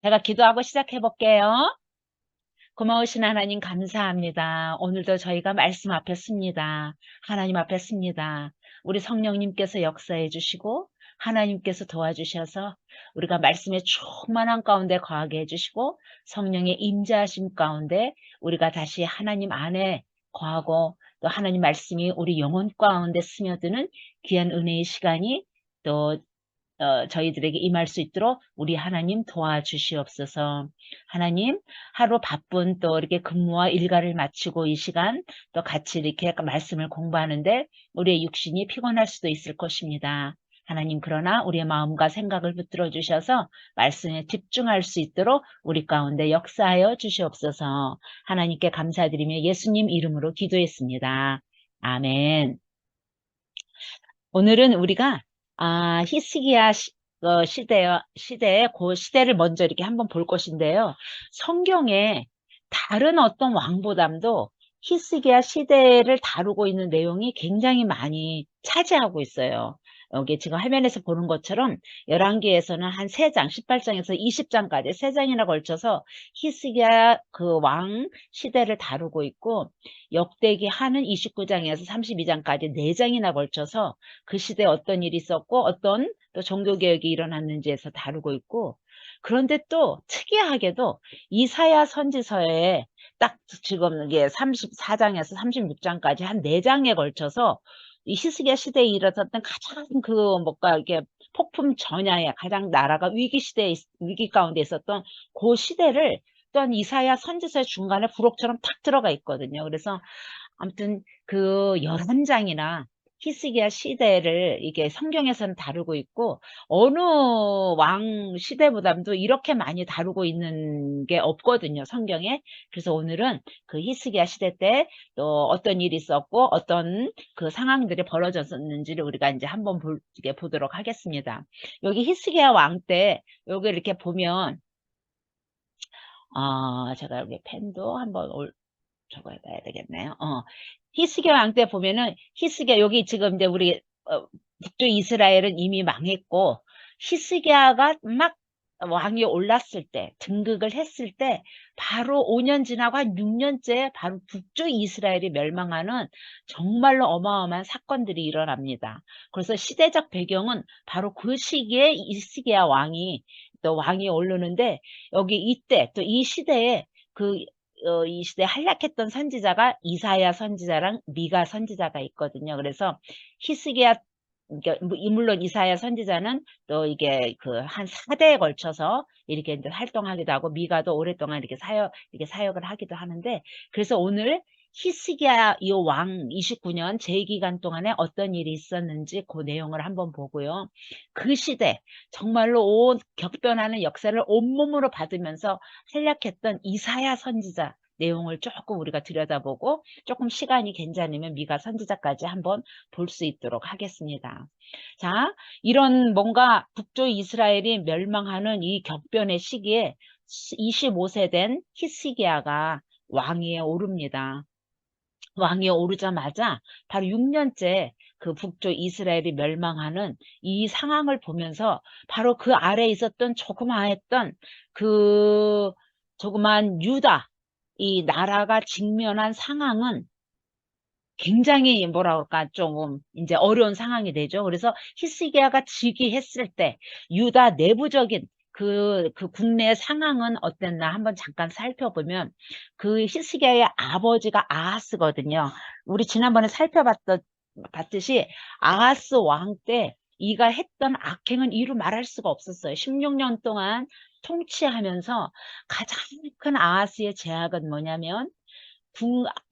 제가 기도하고 시작해 볼게요. 고마우신 하나님 감사합니다. 오늘도 저희가 말씀 앞에 씁니다. 하나님 앞에 씁니다. 우리 성령님께서 역사해 주시고 하나님께서 도와주셔서 우리가 말씀의 충만한 가운데 거하게 해주시고 성령의 임재하심 가운데 우리가 다시 하나님 안에 거하고 또 하나님 말씀이 우리 영혼 가운데 스며드는 귀한 은혜의 시간이 또 저희들에게 임할 수 있도록 우리 하나님 도와주시옵소서. 하나님, 하루 바쁜 또 이렇게 근무와 일과를 마치고 이 시간 또 같이 이렇게 말씀을 공부하는데 우리의 육신이 피곤할 수도 있을 것입니다. 하나님, 그러나 우리의 마음과 생각을 붙들어 주셔서 말씀에 집중할 수 있도록 우리 가운데 역사하여 주시옵소서. 하나님께 감사드리며 예수님 이름으로 기도했습니다. 아멘. 오늘은 우리가 히스기야 시대의 그 시대를 먼저 이렇게 한번 볼 것인데요. 성경에 다른 어떤 왕보담도 히스기야 시대를 다루고 있는 내용이 굉장히 많이 차지하고 있어요. 여기 지금 화면에서 보는 것처럼 열왕기에서는 한 3장, 18장에서 20장까지 3장이나 걸쳐서 히스기야 그 왕 시대를 다루고 있고 역대기 하는 29장에서 32장까지 4장이나 걸쳐서 그 시대에 어떤 일이 있었고 어떤 또 종교개혁이 일어났는지에서 다루고 있고 그런데 또 특이하게도 이사야 선지서에 딱 지금 이게 34장에서 36장까지 한 4장에 걸쳐서 이 히스기야 시대에 일어났던 가장 그 뭔가 이렇게 폭풍 전야에 가장 나라가 위기 가운데 있었던 그 시대를 또한 이사야 선지서의 중간에 부록처럼 탁 들어가 있거든요. 그래서 아무튼 그 11장이나 히스기야 시대를 이게 성경에서는 다루고 있고 어느 왕 시대보다도 이렇게 많이 다루고 있는 게 없거든요, 성경에. 그래서 오늘은 그 히스기야 시대 때 또 어떤 일이 있었고 어떤 그 상황들이 벌어졌었는지를 우리가 이제 한번 이게 보도록 하겠습니다. 여기 히스기야 왕 때 여기 이렇게 보면 제가 여기 펜도 한번 적어야 되겠네요. 히스기야 왕 때 보면은 히스기야 여기 지금 이제 우리 북쪽 이스라엘은 이미 망했고 히스기야가 막 왕이 올랐을 때 등극을 했을 때 바로 5년 지나고 한 6년째 바로 북쪽 이스라엘이 멸망하는 정말로 어마어마한 사건들이 일어납니다. 그래서 시대적 배경은 바로 그 시기에 히스기야 왕이 또 왕이 오르는데 여기 이때 또 이 시대에 이 시대에 활약했던 선지자가 이사야 선지자랑 미가 선지자가 있거든요. 그래서 히스기야 그러니까 물론 이사야 선지자는 또 이게 그 한 4대에 걸쳐서 이렇게 이제 활동하기도 하고 미가도 오랫동안 이렇게 사역을 하기도 하는데 그래서 오늘 히스기야 이 왕 29년 제2기간 동안에 어떤 일이 있었는지 그 내용을 한번 보고요. 그 시대 정말로 온 격변하는 역사를 온몸으로 받으면서 활약했던 이사야 선지자 내용을 조금 우리가 들여다보고 조금 시간이 괜찮으면 미가 선지자까지 한번 볼 수 있도록 하겠습니다. 자, 이런 뭔가 북쪽 이스라엘이 멸망하는 이 격변의 시기에 25세 된 히스기야가 왕위에 오릅니다. 왕위에 오르자마자 바로 6년째 그 북쪽 이스라엘이 멸망하는 이 상황을 보면서 바로 그 아래에 있었던 그 조그만 유다 이 나라가 직면한 상황은 굉장히 뭐라 그럴까 조금 이제 어려운 상황이 되죠. 그래서 히스기야가 즉위했을 때 유다 내부적인 그 국내 상황은 어땠나 한번 잠깐 살펴보면 그 히스기야의 아버지가 아하스거든요. 우리 지난번에 봤듯이 아하스 왕 때 이가 했던 악행은 이루 말할 수가 없었어요. 16년 동안 통치하면서 가장 큰 아하스의 죄악은 뭐냐면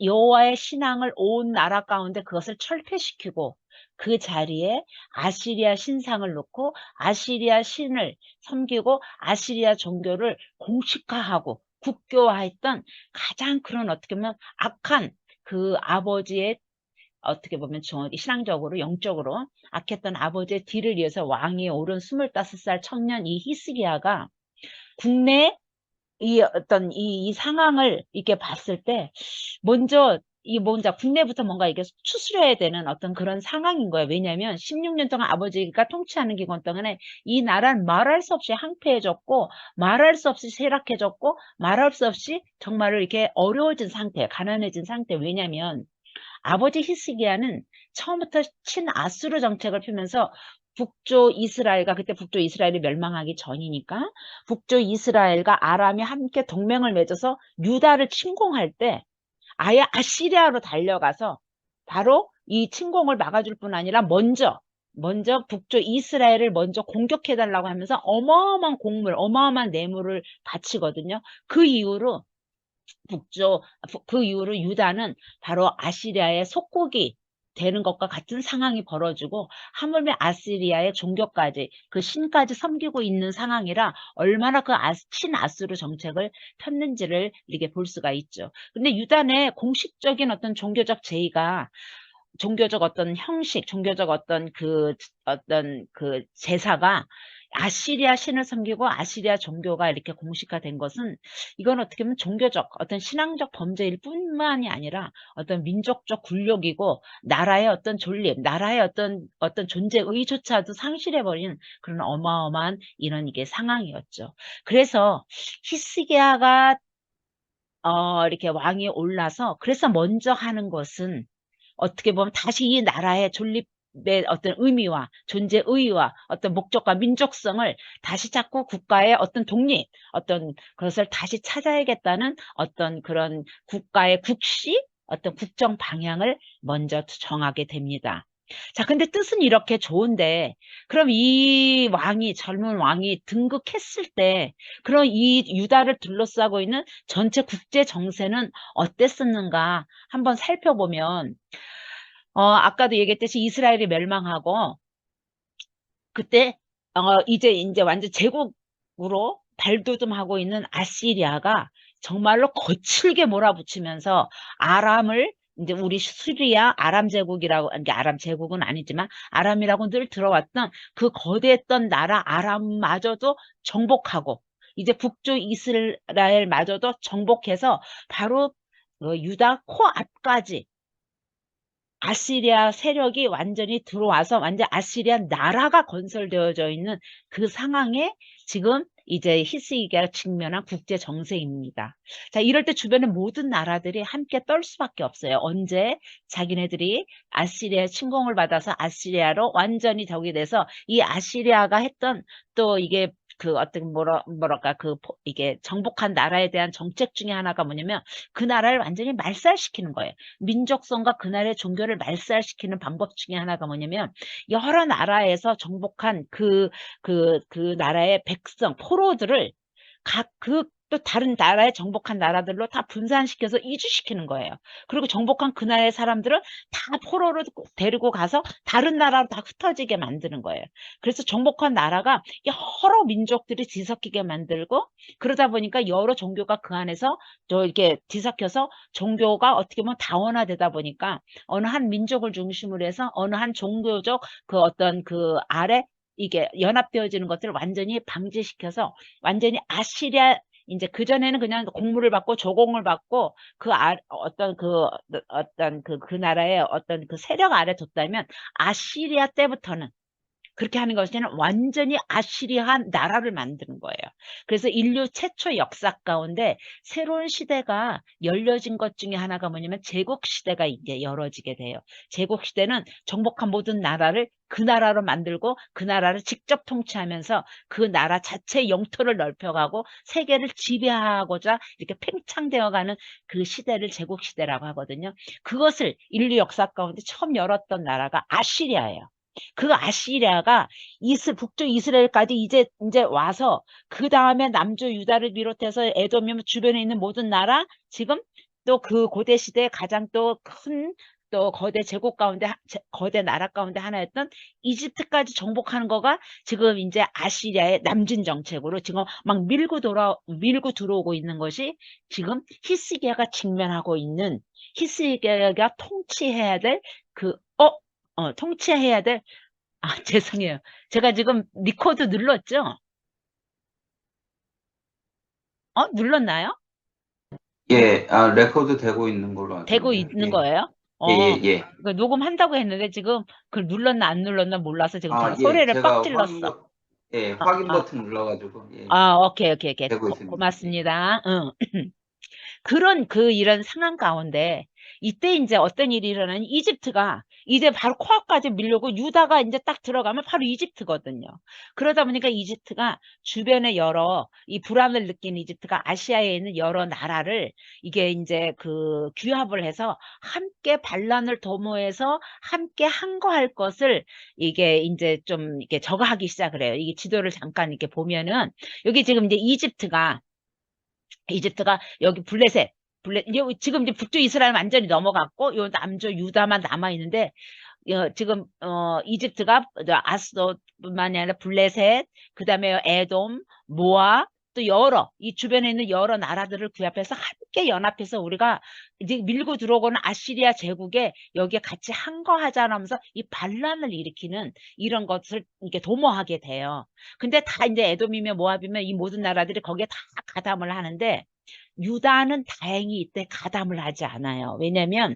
여호와의 신앙을 온 나라 가운데 그것을 철폐시키고 그 자리에 아시리아 신상을 놓고 아시리아 신을 섬기고 아시리아 종교를 공식화하고 국교화했던 가장 그런 어떻게 보면 악한 그 아버지의 어떻게 보면 신앙적으로 영적으로 악했던 아버지의 뒤를 이어서 왕위에 오른 25살 청년 이 히스기야가 국내 이 어떤 이 상황을 이렇게 봤을 때 먼저 이 뭔가 국내부터 뭔가 이게 추스려야 되는 어떤 그런 상황인 거예요. 왜냐하면 16년 동안 아버지가 통치하는 기간 동안에 이 나라는 말할 수 없이 황폐해졌고 말할 수 없이 쇠락해졌고 말할 수 없이 정말로 이렇게 어려워진 상태, 가난해진 상태. 왜냐하면 아버지 히스기야는 처음부터 친아수르 정책을 펴면서 북쪽 이스라엘과, 그때 북쪽 이스라엘이 멸망하기 전이니까 북쪽 이스라엘과 아람이 함께 동맹을 맺어서 유다를 침공할 때 아예 아시리아로 달려가서 바로 이 침공을 막아줄 뿐 아니라 먼저 북쪽 이스라엘을 먼저 공격해 달라고 하면서 어마어마한 공물, 어마어마한 뇌물을 바치거든요. 그 이후로 유다는 바로 아시리아의 속국이 되는 것과 같은 상황이 벌어지고, 하물며 아시리아의 종교까지, 그 신까지 섬기고 있는 상황이라 얼마나 그 친아수르 정책을 폈는지를 이렇게 볼 수가 있죠. 근데 유다 내 공식적인 어떤 종교적 제의가, 종교적 어떤 형식, 종교적 어떤 그 제사가 아시리아 신을 섬기고 아시리아 종교가 이렇게 공식화된 것은, 이건 어떻게 보면 종교적 어떤 신앙적 범죄일 뿐만이 아니라 어떤 민족적 굴욕이고 나라의 어떤 존립, 나라의 어떤 존재의조차도 상실해버린 그런 어마어마한 이런 이게 상황이었죠. 그래서 히스기야가 이렇게 왕이 올라서, 그래서 먼저 하는 것은 어떻게 보면 다시 이 나라의 존립의 어떤 의미와 존재의와 어떤 목적과 민족성을 다시 찾고 국가의 어떤 독립, 어떤 그것을 다시 찾아야겠다는 어떤 그런 국가의 어떤 국정 방향을 먼저 정하게 됩니다. 자, 근데 뜻은 이렇게 좋은데, 그럼 이 젊은 왕이 등극했을 때, 그럼 이 유다를 둘러싸고 있는 전체 국제 정세는 어땠었는가 한번 살펴보면, 아까도 얘기했듯이 이스라엘이 멸망하고, 그때, 이제 완전 제국으로 발돋움하고 있는 아시리아가 정말로 거칠게 몰아붙이면서 아람을, 이제 우리 수리아 아람 제국이라고, 이게 아람 제국은 아니지만 아람이라고 늘 들어왔던 그 거대했던 나라 아람마저도 정복하고, 이제 북쪽 이스라엘마저도 정복해서 바로 유다 코앞까지 아시리아 세력이 완전히 들어와서 완전 아시리아 나라가 건설되어져 있는 그 상황에 지금 이제 히스기야가 직면한 국제 정세입니다. 자, 이럴 때 주변의 모든 나라들이 함께 떨 수밖에 없어요. 언제 자기네들이 아시리아 침공을 받아서 아시리아로 완전히 적이 돼서 이 아시리아가 했던 또 이게 그 어떤 뭐랄까 이게 정복한 나라에 대한 정책 중에 하나가 뭐냐면 그 나라를 완전히 말살시키는 거예요. 민족성과 그날의 종교를 말살시키는 방법 중에 하나가 뭐냐면, 여러 나라에서 정복한 그 나라의 백성, 포로들을 또 다른 나라에 정복한 나라들로 다 분산시켜서 이주시키는 거예요. 그리고 정복한 그 나라의 사람들은 다 포로로 데리고 가서 다른 나라로 다 흩어지게 만드는 거예요. 그래서 정복한 나라가 여러 민족들이 뒤섞이게 만들고, 그러다 보니까 여러 종교가 그 안에서 또 이렇게 뒤섞여서 종교가 어떻게 보면 다원화되다 보니까 어느 한 민족을 중심으로 해서 어느 한 종교적 그 어떤 그 아래 이게 연합되어지는 것들을 완전히 방지시켜서 완전히 아시리아, 이제 그전에는 그냥 공물을 받고 조공을 받고 그 나라의 어떤 그 세력 아래 뒀다면, 아시리아 때부터는 그렇게 하는 것이 아니라 완전히 아시리아한 나라를 만드는 거예요. 그래서 인류 최초 역사 가운데 새로운 시대가 열려진 것 중에 하나가 뭐냐면 제국시대가 이제 열어지게 돼요. 제국시대는 정복한 모든 나라를 그 나라로 만들고 그 나라를 직접 통치하면서 그 나라 자체의 영토를 넓혀가고 세계를 지배하고자 이렇게 팽창되어가는 그 시대를 제국시대라고 하거든요. 그것을 인류 역사 가운데 처음 열었던 나라가 아시리아예요. 그 아시리아가 북쪽 이스라엘까지 이제 와서, 그 다음에 남주 유다를 비롯해서 에돔 주변에 있는 모든 나라, 지금 또 그 고대 시대의 가장 또 큰 또 거대 제국 가운데 거대 나라 가운데 하나였던 이집트까지 정복하는 거가 지금 이제 아시리아의 남진 정책으로 지금 막 밀고 들어오고 있는 것이 지금 히스기야가 직면하고 있는, 히스기야가 통치해야 될 그 통치해야 될, 죄송해요. 제가 지금 리코드 눌렀죠? 눌렀나요? 예, 레코드 되고 있는 걸로 알고 되고 있는데요. 있는 예, 거예요? 예, 어, 예, 예. 그 녹음한다고 했는데 지금 그걸 눌렀나 안 눌렀나 몰라서 지금 제가 예, 소리를 뻑 제가 질렀어. 예, 아, 확인 아, 버튼 눌러가지고, 예, 예, 아, 오케이, 오케이, 오케이. 되고 있습니다. 예. 고맙습니다. 응. 그런 이런 상황 가운데 이때 이제 어떤 일이 일어나니 이집트가 이제 바로 코앞까지 밀려고 유다가 이제 딱 들어가면 바로 이집트거든요. 그러다 보니까 이집트가 주변에 여러 이 불안을 느낀 이집트가 아시아에 있는 여러 나라를 이게 이제 규합을 해서 함께 반란을 도모해서 함께 항거할 것을 이게 이제 좀 이렇게 저거하기 시작을 해요. 이게 지도를 잠깐 이렇게 보면은 여기 지금 이제 이집트가 여기 지금 이제 북쪽 이스라엘 완전히 넘어갔고 요 남쪽 유다만 남아 있는데 지금 이집트가 아스도뿐만이 아니라 블레셋 그다음에 에돔 모압 또 여러 이 주변에 있는 여러 나라들을 구합해서 함께 연합해서 우리가 이제 밀고 들어오고는 아시리아 제국에 여기에 같이 항거하자면서 이 반란을 일으키는 이런 것을 이렇게 도모하게 돼요. 근데 다 이제 에돔이며 모압이며 이 모든 나라들이 거기에 다 가담을 하는데 유다는 다행히 이때 가담을 하지 않아요. 왜냐면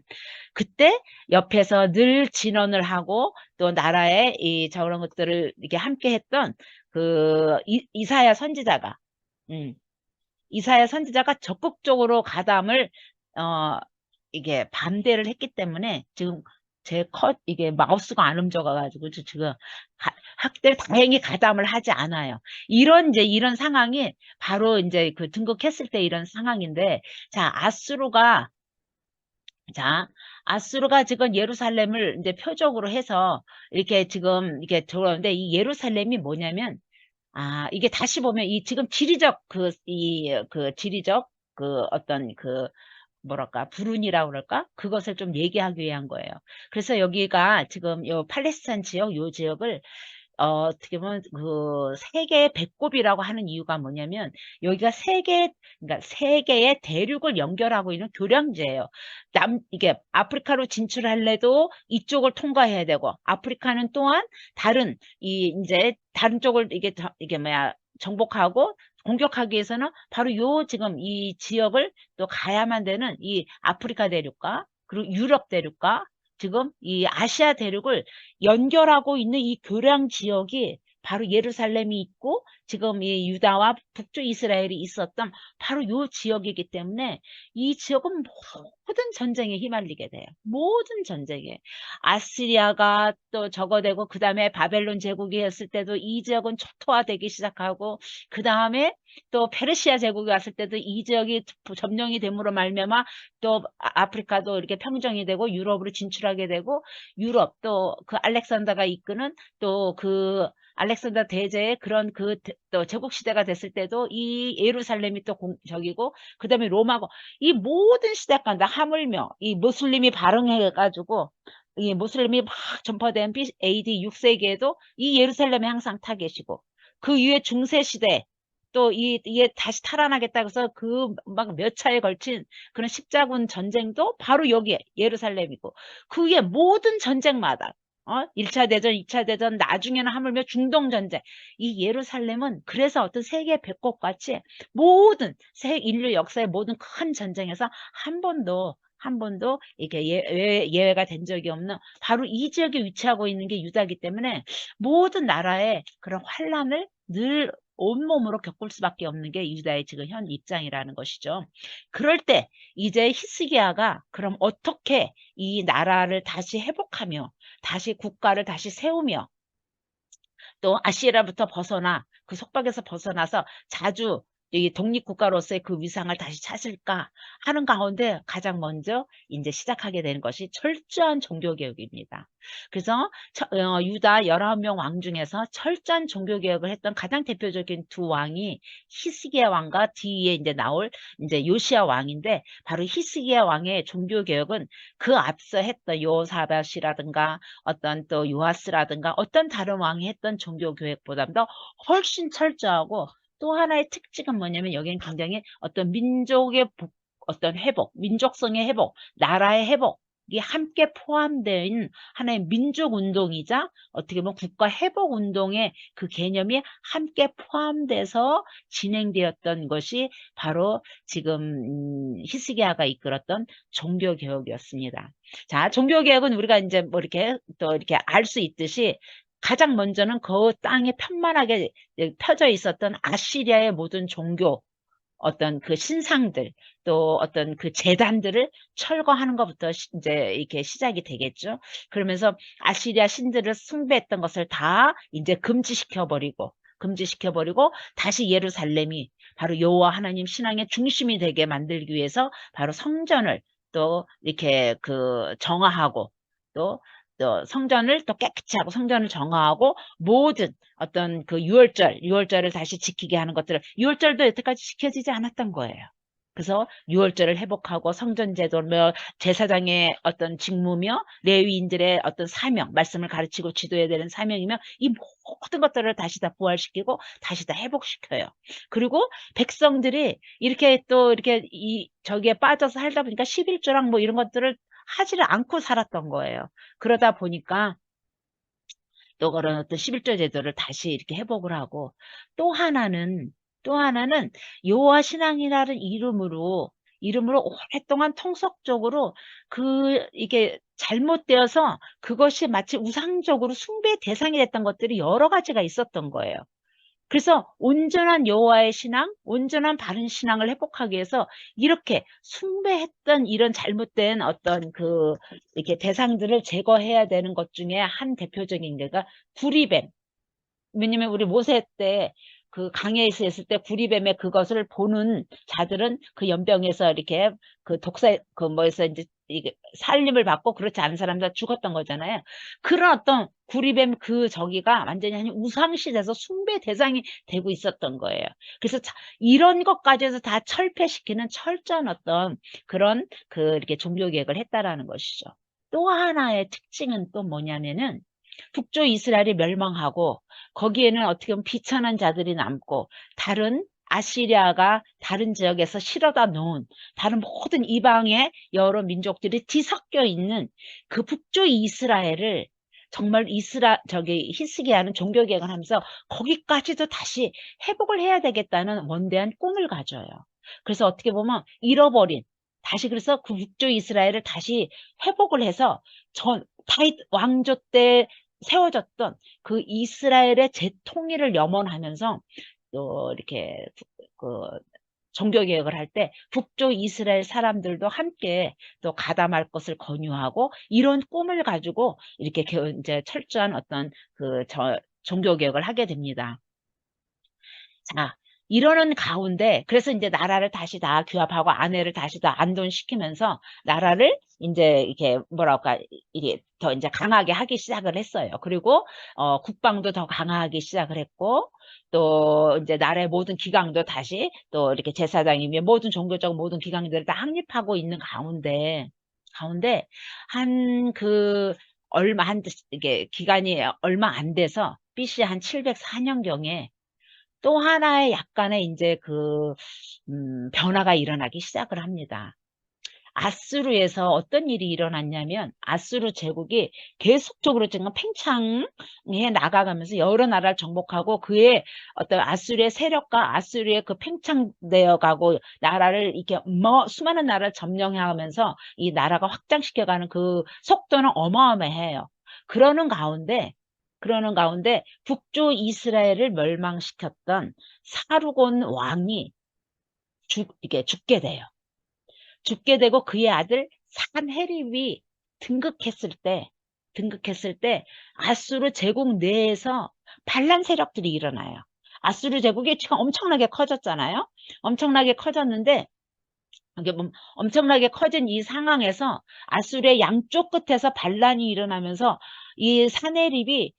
그때 옆에서 늘 진언을 하고 또 나라의 이 저런 것들을 이렇게 함께 했던 이사야 선지자가 음, 이사야 선지자가 적극적으로 가담을 어 이게 반대를 했기 때문에 지금 이게 마우스가 안 움직여가지고 지금 학대 다행히 가담을 하지 않아요. 이런 상황이 바로 이제 등극했을 때 이런 상황인데 자 자, 아수르가 지금 예루살렘을 이제 표적으로 해서 이렇게 지금 이렇게 들어오는데 이 예루살렘이 뭐냐면 이게 다시 보면 이 지금 지리적 지리적 어떤 뭐랄까 불운이라고 그럴까? 그것을 좀 얘기하기 위한 거예요. 그래서 여기가 지금 요 팔레스타인 지역 요 지역을 어떻게 보면 세계의 배꼽이라고 하는 이유가 뭐냐면 여기가 그러니까 세계의 대륙을 연결하고 있는 교량지예요. 이게 아프리카로 진출할래도 이쪽을 통과해야 되고 아프리카는 또한 이제 다른 쪽을 이게 뭐야 정복하고 공격하기 위해서는 바로 지금 이 지역을 또 가야만 되는 이 아프리카 대륙과 그리고 유럽 대륙과 지금 이 아시아 대륙을 연결하고 있는 이 교량 지역이 바로 예루살렘이 있고 지금 이 유다와 북쪽 이스라엘이 있었던 바로 요 지역이기 때문에 이 지역은 모든 전쟁에 휘말리게 돼요. 모든 전쟁에. 아시리아가 또 저거 되고 그 다음에 바벨론 제국이 했을 때도 이 지역은 초토화되기 시작하고 그 다음에 또 페르시아 제국이 왔을 때도 이 지역이 점령이 됨으로 말미암아 또 아프리카도 이렇게 평정이 되고 유럽으로 진출하게 되고 유럽 또 알렉산더가 이끄는 또 알렉산더 대제의 그런 또 제국 시대가 됐을 때도 이 예루살렘이 또 저기고 그다음에 로마고 이 모든 시대가다 하물며 이 무슬림이 발흥해 가지고 이 무슬림이 막 전파된 AD 6세기에도 이 예루살렘에 항상 타 계시고 그 이후에 중세 시대 또 이게 다시 탈환하겠다고 해서 막 몇 차에 걸친 그런 십자군 전쟁도 바로 여기에 예루살렘이고 그 위에 모든 전쟁마다 1차 대전, 2차 대전, 나중에는 하물며 중동 전쟁. 이 예루살렘은 그래서 어떤 세계 배꼽 같이 모든 인류 역사의 모든 큰 전쟁에서 한 번도 이게 예외가 된 적이 없는 바로 이 지역에 위치하고 있는 게 유다이기 때문에 모든 나라의 그런 환란을 늘 온몸으로 겪을 수밖에 없는 게 유다의 지금 현 입장이라는 것이죠. 그럴 때 이제 히스기야가 그럼 어떻게 이 나라를 다시 회복하며 다시 국가를 다시 세우며 또 아시리아부터 벗어나 그 속박에서 벗어나서 자주 이 독립국가로서의 그 위상을 다시 찾을까 하는 가운데 가장 먼저 이제 시작하게 되는 것이 철저한 종교개혁입니다. 그래서 유다 19명 왕 중에서 철저한 종교개혁을 했던 가장 대표적인 두 왕이 히스기야 왕과 뒤에 이제 나올 이제 요시야 왕인데 바로 히스기야 왕의 종교개혁은 그 앞서 했던 요사밧이라든가 어떤 또 요아스라든가 어떤 다른 왕이 했던 종교 교육보다도 훨씬 철저하고 또 하나의 특징은 뭐냐면 여기는 굉장히 어떤 민족의 어떤 회복, 민족성의 회복, 나라의 회복 함께 포함된 하나의 민족운동이자 어떻게 보면 국가회복운동의 그 개념이 함께 포함돼서 진행되었던 것이 바로 지금 히스기야가 이끌었던 종교개혁이었습니다. 자, 종교개혁은 우리가 이제 뭐 이렇게 또 이렇게 알 수 있듯이 가장 먼저는 그 땅에 편만하게 펴져 있었던 아시리아의 모든 종교, 어떤 그 신상들, 또 어떤 그 재단들을 철거하는 것부터 이제 이렇게 시작이 되겠죠. 그러면서 아시리아 신들을 숭배했던 것을 다 이제 금지시켜버리고 다시 예루살렘이 바로 여호와 하나님 신앙의 중심이 되게 만들기 위해서 바로 성전을 또 이렇게 그 정화하고 또 성전을 또 깨끗이 하고 성전을 정화하고 모든 어떤 그 유월절을 다시 지키게 하는 것들을, 유월절도 여태까지 지켜지지 않았던 거예요. 그래서 유월절을 회복하고 성전제도며 제사장의 어떤 직무며 레위인들의 어떤 사명, 말씀을 가르치고 지도해야 되는 사명이며 이 모든 것들을 다시 다 부활시키고 다시 다 회복시켜요. 그리고 백성들이 이렇게 또 이렇게 저기에 빠져서 살다 보니까 11조랑 뭐 이런 것들을 하지를 않고 살았던 거예요. 그러다 보니까 또 그런 어떤 11조 제도를 다시 이렇게 회복을 하고, 또 하나는 여호와 신앙이라는 이름으로 오랫동안 통속적으로 이게 잘못되어서 그것이 마치 우상적으로 숭배 대상이 됐던 것들이 여러 가지가 있었던 거예요. 그래서 온전한 여호와의 신앙, 온전한 바른 신앙을 회복하기 위해서 이렇게 숭배했던 이런 잘못된 어떤 이렇게 대상들을 제거해야 되는 것 중에 한 대표적인 게가 구리뱀. 왜냐면 우리 모세 때 그 강해에 있을 때 구리뱀의 그것을 보는 자들은 그 연병에서 이렇게 그 독사 그 뭐에서 이제 이게 살림을 받고, 그렇지 않은 사람들 죽었던 거잖아요. 그런 어떤 구리뱀 저기가 완전히 한 우상시돼서 숭배 대상이 되고 있었던 거예요. 그래서 이런 것까지 해서 다 철폐시키는 철저한 어떤 그런 이렇게 종교 개혁을 했다라는 것이죠. 또 하나의 특징은 또 뭐냐면은 북쪽 이스라엘이 멸망하고 거기에는 어떻게 보면 비천한 자들이 남고, 다른 아시리아가 다른 지역에서 실어다 놓은 다른 모든 이방의 여러 민족들이 뒤섞여 있는 그 북쪽 이스라엘을 정말 히스기야는 종교 개혁을 하면서 거기까지도 다시 회복을 해야 되겠다는 원대한 꿈을 가져요. 그래서 어떻게 보면 잃어버린, 다시 그래서 그 북쪽 이스라엘을 다시 회복을 해서 다윗 왕조 때 세워졌던 그 이스라엘의 재통일을 염원하면서 또 이렇게 그 종교 개혁을 할 때 북쪽 이스라엘 사람들도 함께 또 가담할 것을 권유하고, 이런 꿈을 가지고 이렇게 이제 철저한 어떤 종교 개혁을 하게 됩니다. 자, 이러는 가운데 그래서 이제 나라를 다시 다 규합하고 아내를 다시 다 안돈시키면서 나라를 이제 이렇게 뭐랄까 이게 더 이제 강하게 하기 시작을 했어요. 그리고 국방도 더 강화하기 시작을 했고, 또 이제 나라의 모든 기강도 다시 또 이렇게 제사장이며 모든 종교적 모든 기강들을 다 확립하고 있는 가운데 한 이게 기간이 얼마 안 돼서 BC 한 704년경에 또 하나의 약간의 이제 변화가 일어나기 시작을 합니다. 아수르에서 어떤 일이 일어났냐면, 아수르 제국이 계속적으로 지금 팽창해 나가가면서 여러 나라를 정복하고, 그의 어떤 아수르의 세력과 아수르의 그 팽창되어 가고 나라를 이렇게 수많은 나라를 점령하면서 이 나라가 확장시켜가는 그 속도는 어마어마해요. 그러는 가운데 북쪽 이스라엘을 멸망시켰던 사르곤 왕이 이게 죽게 돼요. 죽게 되고 그의 아들 산헤립이 등극했을 때 아수르 제국 내에서 반란 세력들이 일어나요. 아수르 제국이 지금 엄청나게 커졌잖아요. 엄청나게 커졌는데, 이게 엄청나게 커진 이 상황에서 아수르의 양쪽 끝에서 반란이 일어나면서 이 산헤립이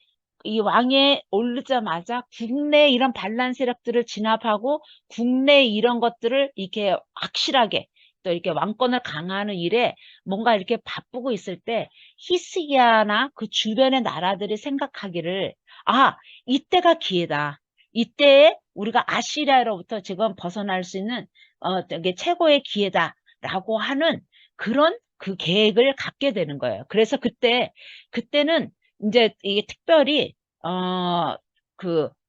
이 왕에 오르자마자 국내 이런 반란 세력들을 진압하고 국내 이런 것들을 이렇게 확실하게 또 이렇게 왕권을 강화하는 일에 뭔가 이렇게 바쁘고 있을 때, 히스기야나 그 주변의 나라들이 생각하기를, 이때가 기회다. 이때에 우리가 아시리아로부터 지금 벗어날 수 있는 이게 최고의 기회다라고 하는 그런 그 계획을 갖게 되는 거예요. 그래서 그때는 이제 이게 특별히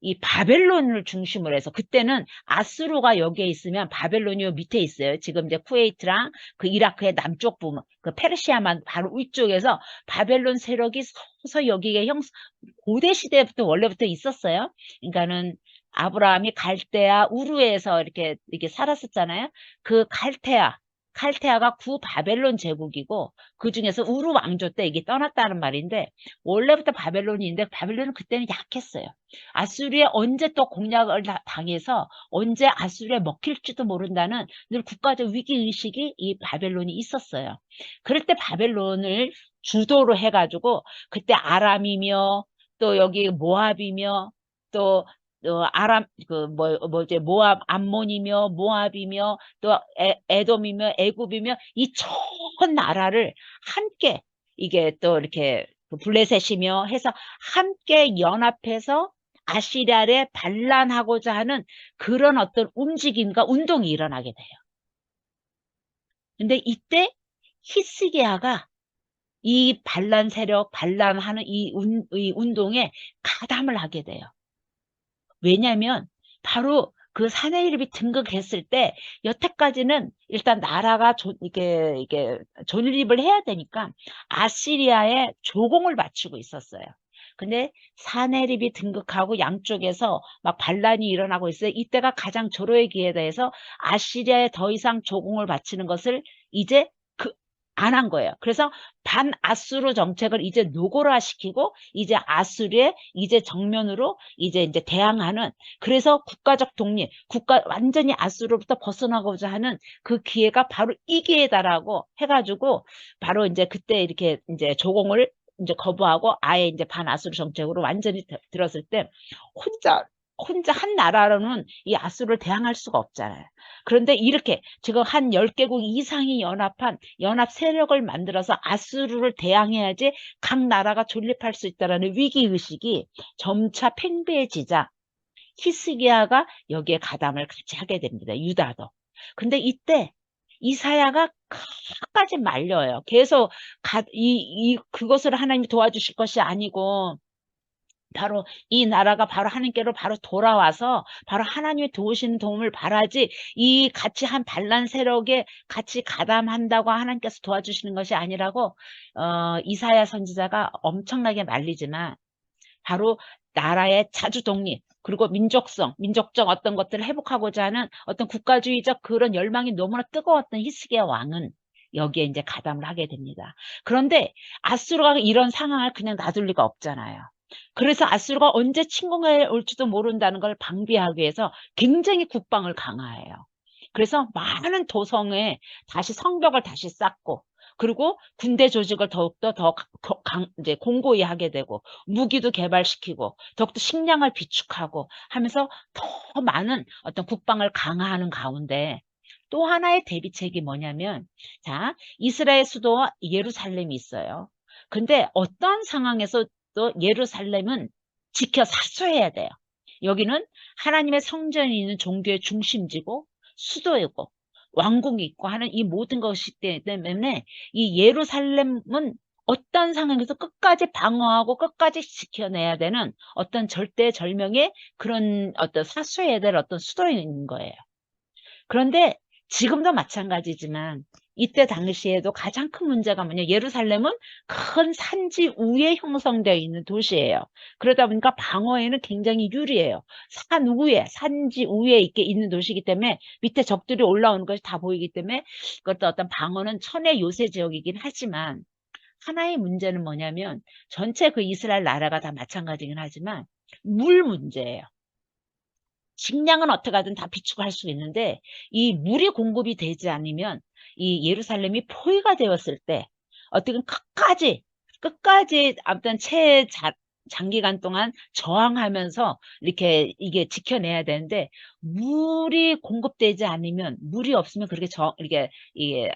이 바벨론을 중심으로 해서, 그때는 아수르가 여기에 있으면 바벨론이 요 밑에 있어요. 지금 이제 쿠웨이트랑 그 이라크의 남쪽 부분, 그 페르시아만 바로 위쪽에서 바벨론 세력이 서서 여기에 고대 시대부터 원래부터 있었어요. 그러니까는 아브라함이 갈대아 우르에서 이렇게 살았었잖아요. 그 칼테아가 구바벨론 제국이고, 그 중에서 우르 왕조 때 이게 떠났다는 말인데, 원래부터 바벨론이 있는데 바벨론은 그때는 약했어요. 아수리에 언제 또 공략을 당해서 언제 아수리에 먹힐지도 모른다는 늘 국가적 위기의식이 이 바벨론이 있었어요. 그럴 때 바벨론을 주도로 해가지고 그때 아람이며 또 여기 모압이며 또 아람 뭐지 모압 암몬이며 모압이며 또 에돔이며 애굽이며 이 전 나라를 함께 이게 또 이렇게 블레셋이며 해서 함께 연합해서 아시리아를 반란하고자 하는 그런 어떤 움직임과 운동이 일어나게 돼요. 근데 이때 히스기야가 이 반란 세력, 반란하는 이 운동에 가담을 하게 돼요. 왜냐하면 바로 그 사내립이 등극했을 때 여태까지는 일단 나라가 이게 존립을 해야 되니까 아시리아에 조공을 바치고 있었어요. 근데 사내립이 등극하고 양쪽에서 막 반란이 일어나고 있어요. 이때가 가장 절호의 기회에 대해서 아시리아에 더 이상 조공을 바치는 것을 이제 안 한 거예요. 그래서 반아수르 정책을 이제 노골화시키고 이제 아수르에 이제 정면으로 이제 대항하는, 그래서 국가적 독립, 완전히 아수르로부터 벗어나고자 하는 그 기회가 바로 이 기회다라고 해가지고 바로 이제 그때 이렇게 이제 조공을 이제 거부하고 아예 이제 반아수르 정책으로 완전히 들었을 때 혼자 한 나라로는 이 아수르를 대항할 수가 없잖아요. 그런데 이렇게 지금 한 10개국 이상이 연합한 연합 세력을 만들어서 아수르를 대항해야지 각 나라가 존립할 수 있다는 위기의식이 점차 팽배해지자 히스기야가 여기에 가담을 같이 하게 됩니다. 유다도. 근데 이때 이사야가 끝까지 말려요. 계속 그것을 하나님이 도와주실 것이 아니고 바로 이 나라가 바로 하나님께로 바로 돌아와서 바로 하나님이 도우시는 도움을 바라지, 이 같이 한 반란 세력에 같이 가담한다고 하나님께서 도와주시는 것이 아니라고 이사야 선지자가 엄청나게 말리지만, 바로 나라의 자주 독립 그리고 민족적 어떤 것들을 회복하고자 하는 어떤 국가주의적 그런 열망이 너무나 뜨거웠던 히스기야 왕은 여기에 이제 가담을 하게 됩니다. 그런데 아수르가 이런 상황을 그냥 놔둘 리가 없잖아요. 그래서 아수르가 언제 침공해 올지도 모른다는 걸 방비하기 위해서 굉장히 국방을 강화해요. 그래서 많은 도성에 다시 성벽을 다시 쌓고, 그리고 군대 조직을 더욱더 이제 공고히 하게 되고, 무기도 개발시키고, 더욱더 식량을 비축하고 하면서 더 많은 어떤 국방을 강화하는 가운데, 또 하나의 대비책이 뭐냐면, 자, 이스라엘 수도 예루살렘이 있어요. 근데 어떤 상황에서 또 예루살렘은 지켜 사수해야 돼요. 여기는 하나님의 성전이 있는 종교의 중심지고 수도이고 왕궁이 있고 하는 이 모든 것이 때문에 이 예루살렘은 어떤 상황에서 끝까지 방어하고 끝까지 지켜내야 되는 어떤 절대절명의 그런 어떤 사수해야 될 어떤 수도인 거예요. 그런데 지금도 마찬가지지만 이때 당시에도 가장 큰 문제가 뭐냐, 예루살렘은 큰 산지 위에 형성되어 있는 도시예요. 그러다 보니까 방어에는 굉장히 유리해요. 산지 위에 있는 도시이기 때문에 밑에 적들이 올라오는 것이 다 보이기 때문에 그것도 어떤 방어는 천의 요새 지역이긴 하지만, 하나의 문제는 뭐냐면 전체 그 이스라엘 나라가 다 마찬가지긴 하지만 물 문제예요. 식량은 어떻게든 다 비축할 수 있는데 이 물이 공급이 되지 않으면 이 예루살렘이 포위가 되었을 때 어떻게 끝까지 아무튼 장기간 동안 저항하면서 이렇게 이게 지켜내야 되는데, 물이 공급되지 않으면, 물이 없으면 그렇게 이게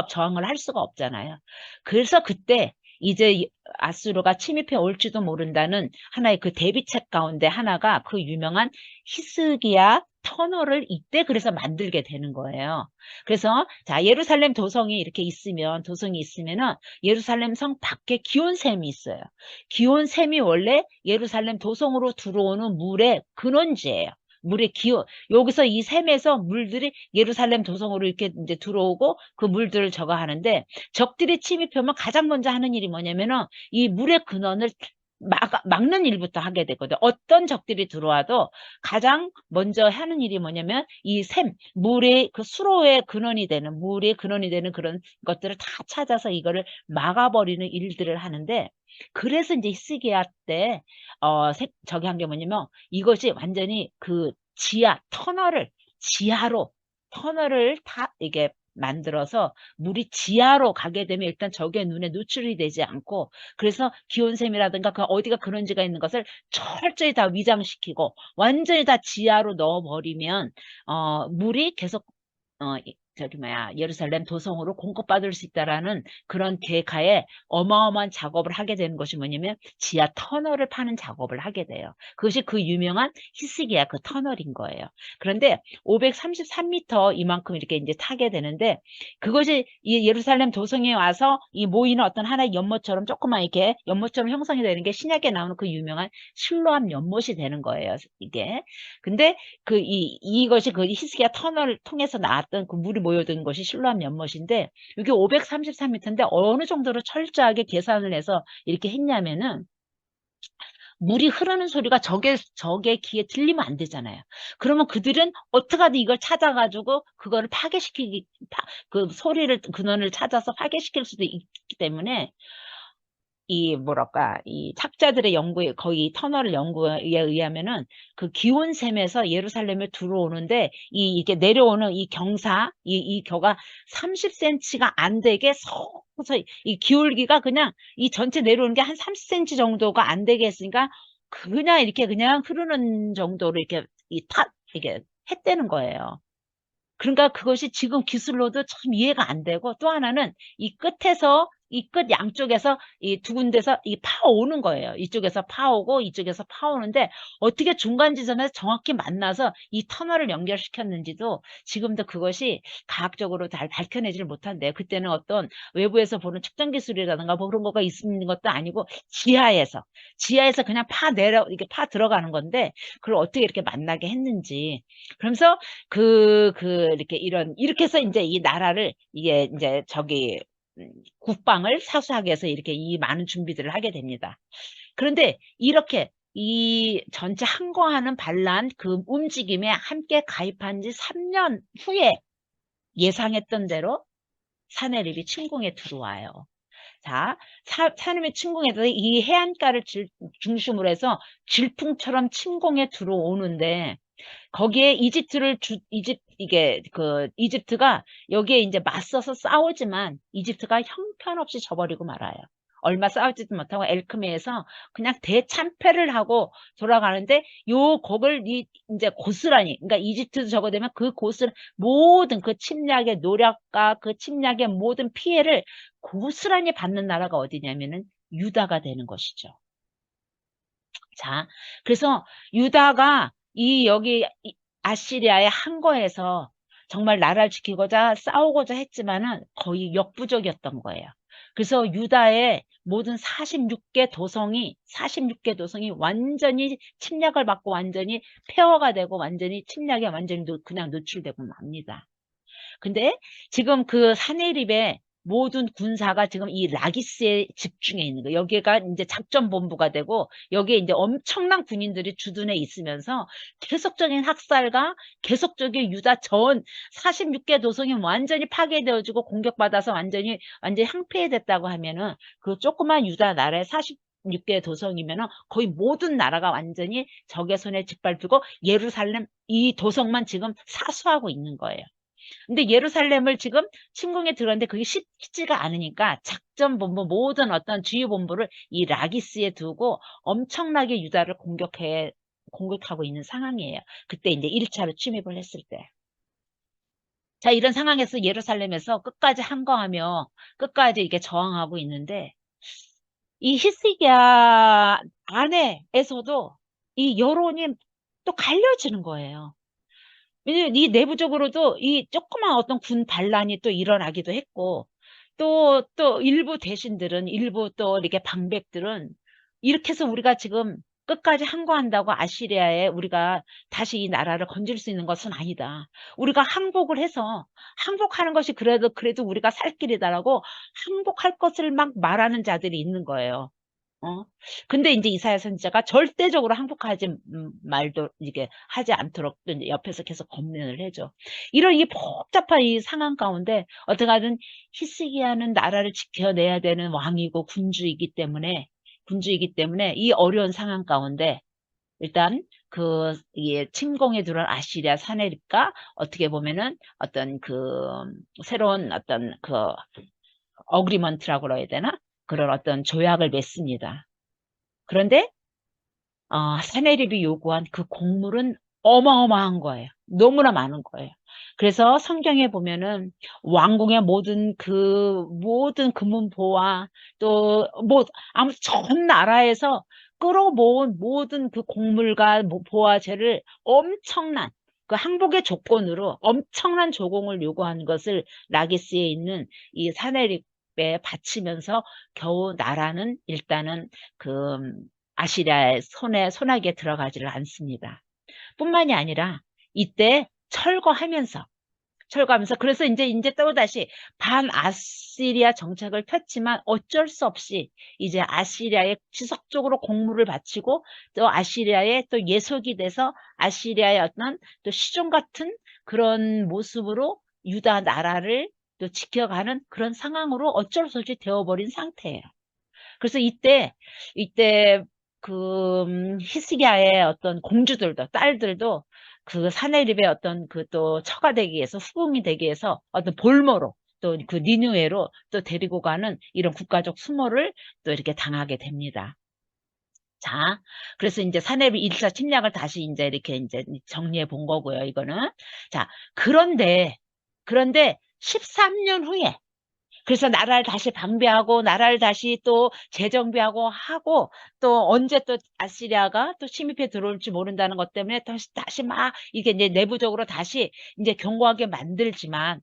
저항을 할 수가 없잖아요. 그래서 그때 이제 아수르가 침입해 올지도 모른다는 하나의 그 대비책 가운데 하나가 그 유명한 히스기야 터널을 이때 그래서 만들게 되는 거예요. 그래서 자, 예루살렘 도성이 이렇게 있으면 도성이 있으면은 예루살렘 성 밖에 기온샘이 있어요. 기온샘이 원래 예루살렘 도성으로 들어오는 물의 근원지예요. 물의 기온, 여기서 이 샘에서 물들이 예루살렘 도성으로 이렇게 이제 들어오고 그 물들을 저거 하는데 적들이 침입하면 가장 먼저 하는 일이 뭐냐면은 이 물의 근원을 막는 일부터 하게 되거든. 어떤 적들이 들어와도 가장 먼저 하는 일이 뭐냐면 이 물의 그 수로의 근원이 되는 물의 근원이 되는 그런 것들을 다 찾아서 이거를 막아버리는 일들을 하는데 그래서 이제 히스기야 때 저기 한 게 뭐냐면 이것이 완전히 그 지하로 터널을 다 이게 만들어서 물이 지하로 가게 되면 일단 적의 눈에 노출이 되지 않고 그래서 기온샘이라든가 그 어디가 그런지가 있는 것을 철저히 다 위장시키고 완전히 다 지하로 넣어버리면 물이 계속 저기 뭐야 예루살렘 도성으로 공급받을 수 있다라는 그런 계획하에 어마어마한 작업을 하게 되는 것이 뭐냐면 지하 터널을 파는 작업을 하게 돼요. 그것이 그 유명한 히스기야 그 터널인 거예요. 그런데 533m 이만큼 이렇게 이제 타게 되는데 그것이 이 예루살렘 도성에 와서 이 모이는 어떤 하나의 연못처럼 조그만 이렇게 연못처럼 형성이 되는 게 신약에 나오는 그 유명한 실로암 연못이 되는 거예요. 이게. 근데 이것이 그 히스기야 터널을 통해서 나왔던 그 물이 모여든 것이 실로암 연못인데 이게 533m인데 어느 정도로 철저하게 계산을 해서 이렇게 했냐면은 물이 흐르는 소리가 적의 귀에 들리면 안 되잖아요. 그러면 그들은 어떻게 하든 이걸 찾아가지고 그거를 그 소리를 근원을 찾아서 파괴시킬 수도 있기 때문에 이 학자들의 연구에 거의 터널 연구에 의하면은 그 기온샘에서 예루살렘에 들어오는데 이게 내려오는 이 겨가 30cm가 안 되게 서서히 이 기울기가 그냥 이 전체 내려오는 게 한 30cm 정도가 안 되게 했으니까 그냥 이렇게 그냥 흐르는 정도로 이렇게 이게 했다는 거예요. 그러니까 그것이 지금 기술로도 참 이해가 안 되고 또 하나는 이 끝 양쪽에서 이 두 군데서 파오는 거예요. 이쪽에서 파오고 이쪽에서 파오는데 어떻게 중간 지점에서 정확히 만나서 이 터널을 연결시켰는지도 지금도 그것이 과학적으로 잘 밝혀내지를 못한대요. 그때는 어떤 외부에서 보는 측정 기술이라든가 뭐 그런 거가 있는 것도 아니고 지하에서 그냥 이렇게 파 들어가는 건데 그걸 어떻게 이렇게 만나게 했는지. 그러면서 이렇게 해서 이제 이 나라를 이게 이제 국방을 사수하기 위해서 이렇게 이 많은 준비들을 하게 됩니다. 그런데 이렇게 이 전체 항거하는 반란 그 움직임에 함께 가입한 지 3년 후에 예상했던 대로 사내립이 침공에 들어와요. 자, 사내립이 침공해서 이 해안가를 중심으로 해서 질풍처럼 침공에 들어오는데 거기에 이집트가 여기에 이제 맞서서 싸우지만 이집트가 형편없이 져버리고 말아요. 얼마 싸우지도 못하고 엘크메에서 그냥 대참패를 하고 돌아가는데 곡을 이제 고스란히 그러니까 이집트도 저거 되면 그 모든 그 침략의 노력과 그 침략의 모든 피해를 고스란히 받는 나라가 어디냐면은 유다가 되는 것이죠. 자, 그래서 유다가 여기 아시리아의 항거에서 정말 나라를 지키고자 싸우고자 했지만은 거의 역부족이었던 거예요. 그래서 유다의 모든 46개 도성이 완전히 침략을 받고 완전히 폐허가 되고 완전히 침략에 완전히 그냥 노출되고 맙니다. 근데 지금 그 사내립의 모든 군사가 지금 이 라기스에 집중해 있는 거예요. 여기가 이제 작전본부가 되고 여기에 이제 엄청난 군인들이 주둔해 있으면서 계속적인 학살과 계속적인 유다 전 46개 도성이 완전히 파괴되어지고 공격받아서 완전히 항폐해됐다고 하면은 그 조그만 유다 나라의 46개 도성이면은 거의 모든 나라가 완전히 적의 손에 짓밟히고 예루살렘 이 도성만 지금 사수하고 있는 거예요. 근데 예루살렘을 지금 침공에 들어갔는데 그게 쉽지가 않으니까 작전본부 모든 어떤 주요본부를 이 라기스에 두고 엄청나게 유다를 공격하고 있는 상황이에요. 그때 이제 1차로 침입을 했을 때. 자, 이런 상황에서 예루살렘에서 끝까지 항거하며 끝까지 이렇게 저항하고 있는데 이 히스기야 안에서도 이 여론이 또 갈려지는 거예요. 왜냐면 이 내부적으로도 이 조그만 어떤 군 반란이 또 일어나기도 했고, 또 일부 대신들은, 일부 또 이렇게 방백들은 이렇게 해서 우리가 지금 끝까지 항거한다고 아시리아에 우리가 다시 이 나라를 건질 수 있는 것은 아니다. 우리가 항복을 해서 항복하는 것이 그래도 우리가 살 길이다라고 항복할 것을 막 말하는 자들이 있는 거예요. 근데 이제 이사야 선지자가 절대적으로 항복하지 말도 이게 하지 않도록 또 이제 옆에서 계속 권면을 해줘. 이런 이 복잡한 이 상황 가운데 어떻게든 히스기야는 나라를 지켜내야 되는 왕이고 군주이기 때문에 이 어려운 상황 가운데 일단 이 침공에 들어온 아시리아 사내립과 어떻게 보면은 어떤 새로운 어떤 어그리먼트라고 그래야 되나? 그런 어떤 조약을 맺습니다. 그런데 사내립이 요구한 그 곡물은 어마어마한 거예요. 너무나 많은 거예요. 그래서 성경에 보면은 왕궁의 모든 금은보화 아무튼 전 나라에서 끌어모은 모든 그 곡물과 보화제를 엄청난 그 항복의 조건으로 엄청난 조공을 요구한 것을 라기스에 있는 이 사내립에 바치면서 겨우 나라는 일단은 그 아시리아의 손아귀에 들어가지를 않습니다. 뿐만이 아니라 이때 철거하면서 그래서 이제 또다시 반아시리아 정책을 폈지만 어쩔 수 없이 이제 아시리아에 지속적으로 공물을 바치고 또 아시리아에 또 예속이 돼서 아시리아의 어떤 또 시종 같은 그런 모습으로 유다 나라를 또 지켜가는 그런 상황으로 어쩔 수 없이 되어버린 상태예요. 그래서 이때 히스기야의 어떤 공주들도 딸들도 그 사내립의 어떤 또 처가 되기 위해서 후궁이 되기 위해서 어떤 볼모로 또 그 니느웨로 또 데리고 가는 이런 국가적 수모를 또 이렇게 당하게 됩니다. 자, 그래서 이제 사내립 1차 침략을 다시 이제 정리해 본 거고요, 이거는. 자, 그런데 13년 후에 그래서 나라를 다시 방비하고 나라를 다시 또 재정비하고 하고 또 언제 또 아시리아가 또 침입해 들어올지 모른다는 것 때문에 다시 막 이게 이제 내부적으로 다시 이제 견고하게 만들지만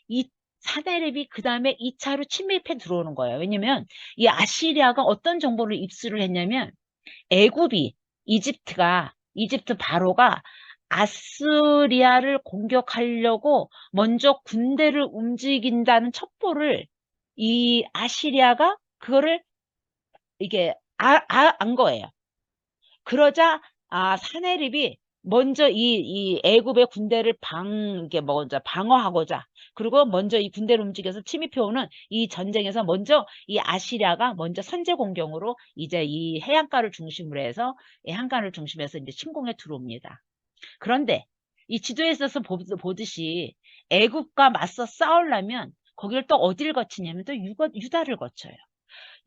이 사내립이 그 다음에 2차로 침입해 들어오는 거예요. 왜냐면 이 아시리아가 어떤 정보를 입수를 했냐면 이집트 바로가 아스리아를 공격하려고 먼저 군대를 움직인다는 첩보를 이 아시리아가 그거를 이게 안 거예요. 그러자 사내립이 먼저 이 애굽의 군대를 이게 먼저 방어하고자 그리고 먼저 이 군대를 움직여서 침입해오는 이 전쟁에서 먼저 이 아시리아가 먼저 선제 공격으로 이제 이 해안가를 중심으로 해서 해안가를 중심해서 이제 침공에 들어옵니다. 그런데 이 지도에 있어서 보듯이 애굽과 맞서 싸우려면 거기를 또 어디를 거치냐면 또 유다를 거쳐요.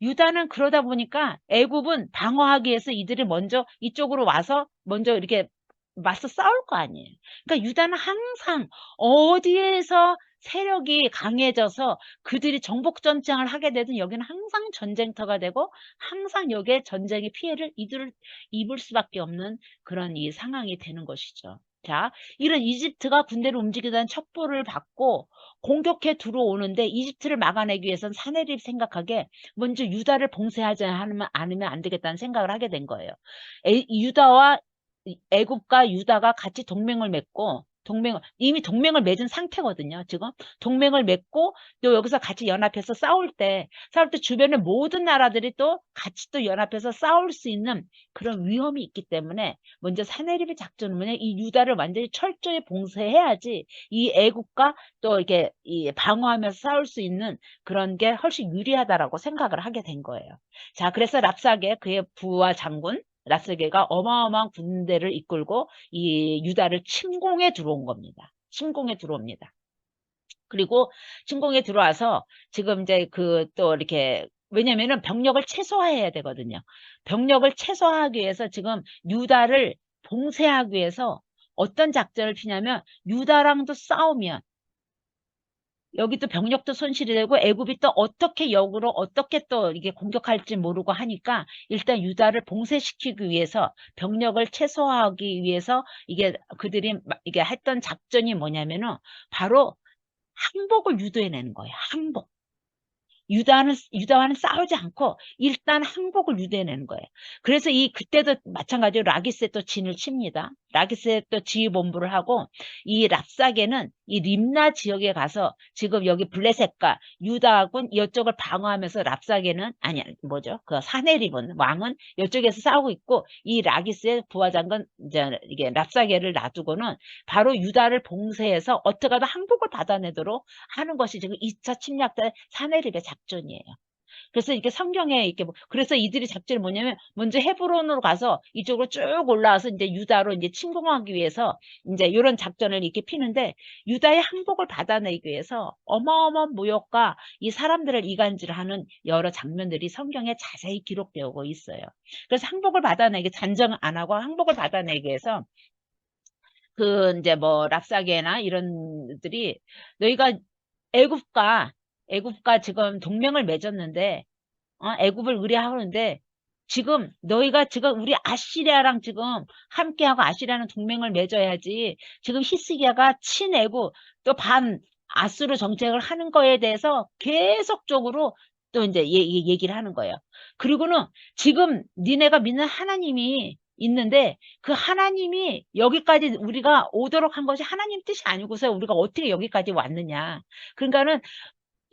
유다는 그러다 보니까 애굽은 방어하기 위해서 이들이 먼저 이쪽으로 와서 먼저 이렇게 맞서 싸울 거 아니에요. 그러니까 유다는 항상 어디에서 세력이 강해져서 그들이 정복 전쟁을 하게 되든 여기는 항상 전쟁터가 되고 항상 여기에 전쟁의 피해를 이들을 입을 수밖에 없는 그런 이 상황이 되는 것이죠. 자, 이런 이집트가 군대를 움직이다는 첩보를 받고 공격해 들어오는데 이집트를 막아내기 위해서는 사내립 생각하게 먼저 유다를 봉쇄하지 않으면 안 되겠다는 생각을 하게 된 거예요. 애굽과 유다가 같이 동맹을 맺고 이미 동맹을 맺은 상태거든요. 지금 동맹을 맺고 또 여기서 같이 연합해서 싸울 때 주변의 모든 나라들이 또 같이 또 연합해서 싸울 수 있는 그런 위험이 있기 때문에 먼저 사내립의 작전은 뭐냐 이 유다를 완전히 철저히 봉쇄해야지 이 애굽과 또 이렇게 방어하면서 싸울 수 있는 그런 게 훨씬 유리하다라고 생각을 하게 된 거예요. 자, 그래서 랍사게 그의 부하 장군 라스게가 어마어마한 군대를 이끌고 이 유다를 침공해 들어온 겁니다. 침공해 들어옵니다. 그리고 침공에 들어와서 지금 이제 또 이렇게 왜냐면은 병력을 최소화해야 되거든요. 병력을 최소화하기 위해서 지금 유다를 봉쇄하기 위해서 어떤 작전을 피냐면 유다랑도 싸우면 여기도 병력도 손실이 되고 애굽이 또 어떻게 역으로 어떻게 또 이게 공격할지 모르고 하니까 일단 유다를 봉쇄시키기 위해서 병력을 최소화하기 위해서 이게 그들이 이게 했던 작전이 뭐냐면은 바로 항복을 유도해내는 거예요. 항복. 유다와는 싸우지 않고 일단 항복을 유도해내는 거예요. 그래서 그때도 마찬가지로 라기스에 또 진을 칩니다. 라기스에 또 지휘본부를 하고 이 랍사게는 이 림나 지역에 가서 지금 여기 블레셋과 유다군 이쪽을 방어하면서 랍사게는 아니 뭐죠? 그 사네립은 왕은 이쪽에서 싸우고 있고 이 라기스의 부하장군 이제 이게 랍사게를 놔두고는 바로 유다를 봉쇄해서 어떻게 하든 항복을 받아내도록 하는 것이 지금 2차 침략 때 사네립의 작전이에요. 그래서 이게 성경에 이렇게 그래서 이들이 작전이 뭐냐면 먼저 헤브론으로 가서 이쪽으로 쭉 올라와서 이제 유다로 이제 침공하기 위해서 이제 이런 작전을 이렇게 피는데 유다의 항복을 받아내기 위해서 어마어마한 모욕과 이 사람들을 이간질을 하는 여러 장면들이 성경에 자세히 기록되어 오고 있어요. 그래서 항복을 받아내기 잔정 안 하고 항복을 받아내기 위해서 그 이제 뭐 랍사게나 이런들이 너희가 애굽과 지금 동맹을 맺었는데 애굽을 의뢰하는데 지금 너희가 지금 우리 아시리아랑 지금 함께하고 아시리아는 동맹을 맺어야지 지금 히스기야가 친애굽 또 반 아수르 정책을 하는 거에 대해서 계속적으로 또 이제 얘기를 하는 거예요. 그리고는 지금 니네가 믿는 하나님이 있는데 그 하나님이 여기까지 우리가 오도록 한 것이 하나님 뜻이 아니고서 우리가 어떻게 여기까지 왔느냐. 그러니까는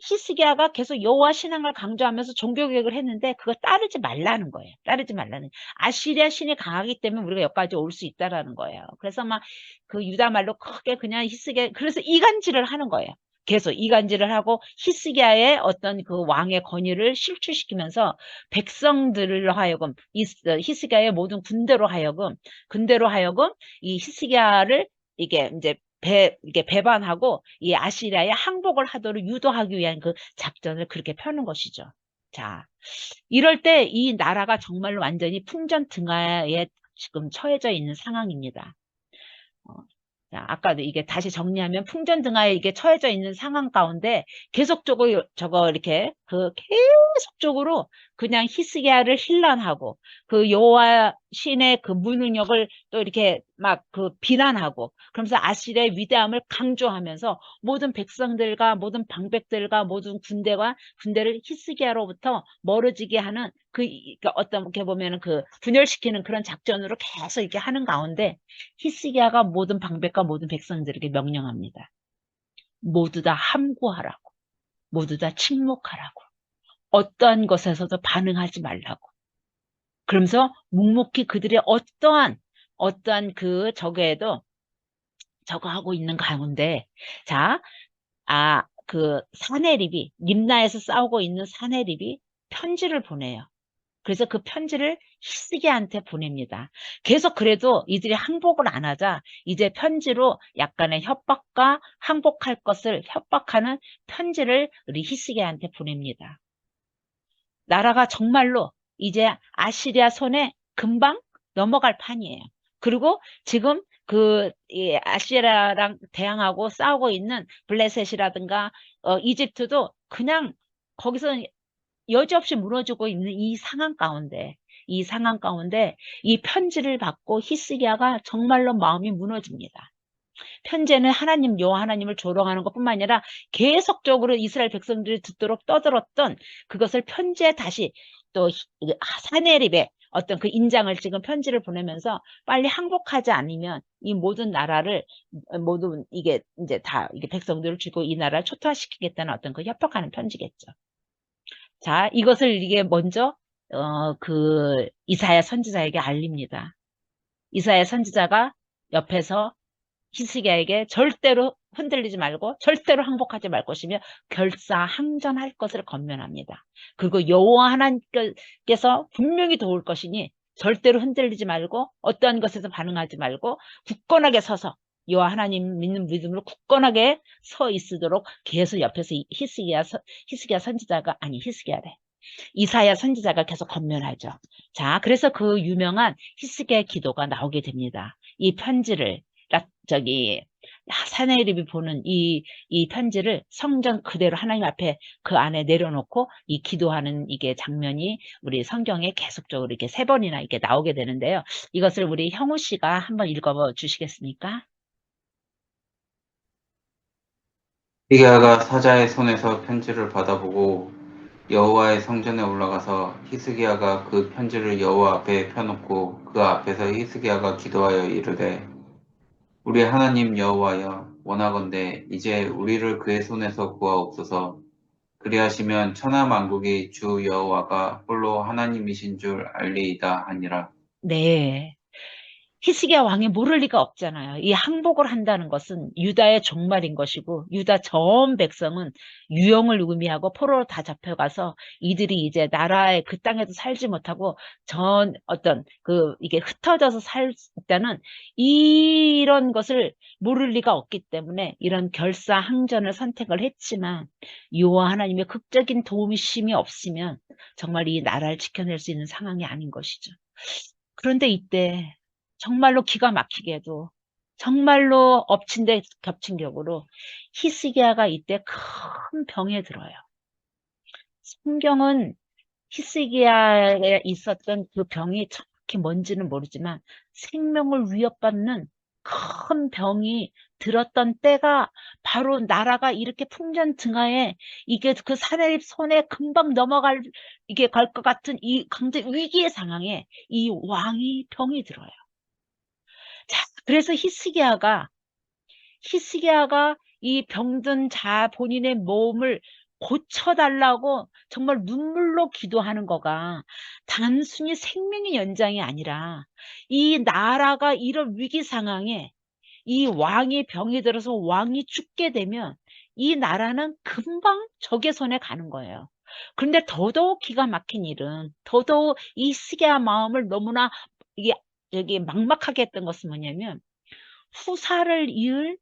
히스기야가 계속 여호와 신앙을 강조하면서 종교개혁을 했는데 그거 따르지 말라는 거예요. 따르지 말라는. 아시리아 신이 강하기 때문에 우리가 여기까지 올 수 있다라는 거예요. 그래서 막 그 유다 말로 크게 그냥 히스기야 그래서 이간질을 하는 거예요. 계속 이간질을 하고 히스기야의 어떤 그 왕의 권위를 실추시키면서 백성들로 하여금 히스기야의 모든 군대로 하여금 이 히스기야를 이게 이제 이게 배반하고 이 아시리아의 항복을 하도록 유도하기 위한 그 작전을 그렇게 펴는 것이죠. 자, 이럴 때 이 나라가 정말로 완전히 풍전등화에 지금 처해져 있는 상황입니다. 자, 아까도 이게 다시 정리하면 풍전등화에 이게 처해져 있는 상황 가운데 계속적으로 저거 이렇게 계속적으로 그냥 히스기야를 힐난하고 그 여호와 신의 그 무능력을 또 이렇게 막 그 비난하고 그러면서 아시리아의 위대함을 강조하면서 모든 백성들과 모든 방백들과 모든 군대를 히스기야로부터 멀어지게 하는 어떻게 보면은 그 분열시키는 그런 작전으로 계속 이렇게 하는 가운데 히스기야가 모든 방백과 모든 백성들에게 명령합니다. 모두 다 함구하라고, 모두 다 침묵하라고, 어떠한 것에서도 반응하지 말라고. 그러면서 묵묵히 그들의 어떠한 그 저거에도 저거 하고 있는 가운데, 자, 그 사네립이 림나에서 싸우고 있는 사네립이 편지를 보내요. 그래서 그 편지를 히스기야한테 보냅니다. 계속 그래도 이들이 항복을 안 하자 이제 편지로 약간의 협박과 항복할 것을 협박하는 편지를 우리 히스기야한테 보냅니다. 나라가 정말로 이제 아시리아 손에 금방 넘어갈 판이에요. 그리고 지금 이 아시리아랑 대항하고 싸우고 있는 블레셋이라든가 이집트도 그냥 거기서 여지없이 무너지고 있는 이 상황 가운데 이 편지를 받고 히스기야가 정말로 마음이 무너집니다. 편지에는 여호와 하나님을 조롱하는 것뿐만 아니라 계속적으로 이스라엘 백성들이 듣도록 떠들었던 그것을 편지에 다시 또 사네립의 어떤 그 인장을 찍은 편지를 보내면서 빨리 항복하지 않으면 이 모든 나라를 모두 이게 이제 다 이게 백성들을 주고 이 나라를 초토화시키겠다는 어떤 그 협박하는 편지겠죠. 자, 이것을 이게 먼저 그 이사야 선지자에게 알립니다. 이사야 선지자가 옆에서 히스기야에게 절대로 흔들리지 말고 절대로 항복하지 말 것이며 결사항전할 것을 권면합니다. 그리고 여호와 하나님께서 분명히 도울 것이니 절대로 흔들리지 말고 어떠한 것에서 반응하지 말고 굳건하게 서서 여호와 하나님 믿는 믿음으로 굳건하게 서 있도록 계속 옆에서 히스기야 선지자가 아니 히스기야래. 이사야 선지자가 계속 권면하죠. 자, 그래서 그 유명한 히스기야의 기도가 나오게 됩니다. 이 편지를 사내립이 보는 이 편지를 성전 그대로 하나님 앞에 그 안에 내려놓고 이 기도하는 이게 장면이 우리 성경에 계속적으로 이렇게 3번이나 이렇게 나오게 되는데요. 이것을 우리 형우 씨가 한번 읽어 주시겠습니까? 히스기야가 사자의 손에서 편지를 받아보고 여호와의 성전에 올라가서 히스기야가 그 편지를 여호와 앞에 펴놓고 그 앞에서 히스기야가 기도하여 이르되 우리 하나님 여호와여 원하건대 이제 우리를 그의 손에서 구하옵소서. 그리하시면 천하 만국이 주 여호와가 홀로 하나님이신 줄 알리이다 하니라. 네. 히스기야 왕이 모를 리가 없잖아요. 이 항복을 한다는 것은 유다의 종말인 것이고 유다 전 백성은 유영을 의미하고 포로로 다 잡혀가서 이들이 이제 나라의 그 땅에도 살지 못하고 전 어떤 이게 흩어져서 살 수 있다는 이런 것을 모를 리가 없기 때문에 이런 결사항전을 선택을 했지만 여호와 하나님의 극적인 도우심이 없으면 정말 이 나라를 지켜낼 수 있는 상황이 아닌 것이죠. 그런데 이때 정말로 기가 막히게도 정말로 엎친 데 겹친 격으로 히스기야가 이때 큰 병에 들어요. 성경은 히스기야에 있었던 그 병이 정확히 뭔지는 모르지만 생명을 위협받는 큰 병이 들었던 때가 바로 나라가 이렇게 풍전등화에 이게 그 사내립 손에 금방 넘어갈 이게 갈 것 같은 이 강제 위기의 상황에 이 왕이 병이 들어요. 자, 그래서 히스기야가 이 병든 본인의 몸을 고쳐달라고 정말 눈물로 기도하는 거가 단순히 생명의 연장이 아니라 이 나라가 이런 위기 상황에 이 왕이 병이 들어서 왕이 죽게 되면 이 나라는 금방 적의 손에 가는 거예요. 그런데 더더욱 기가 막힌 일은 더더욱 이 히스기야 마음을 너무나 이게 여기 막막하게 했던 것은 뭐냐면 후사를 이을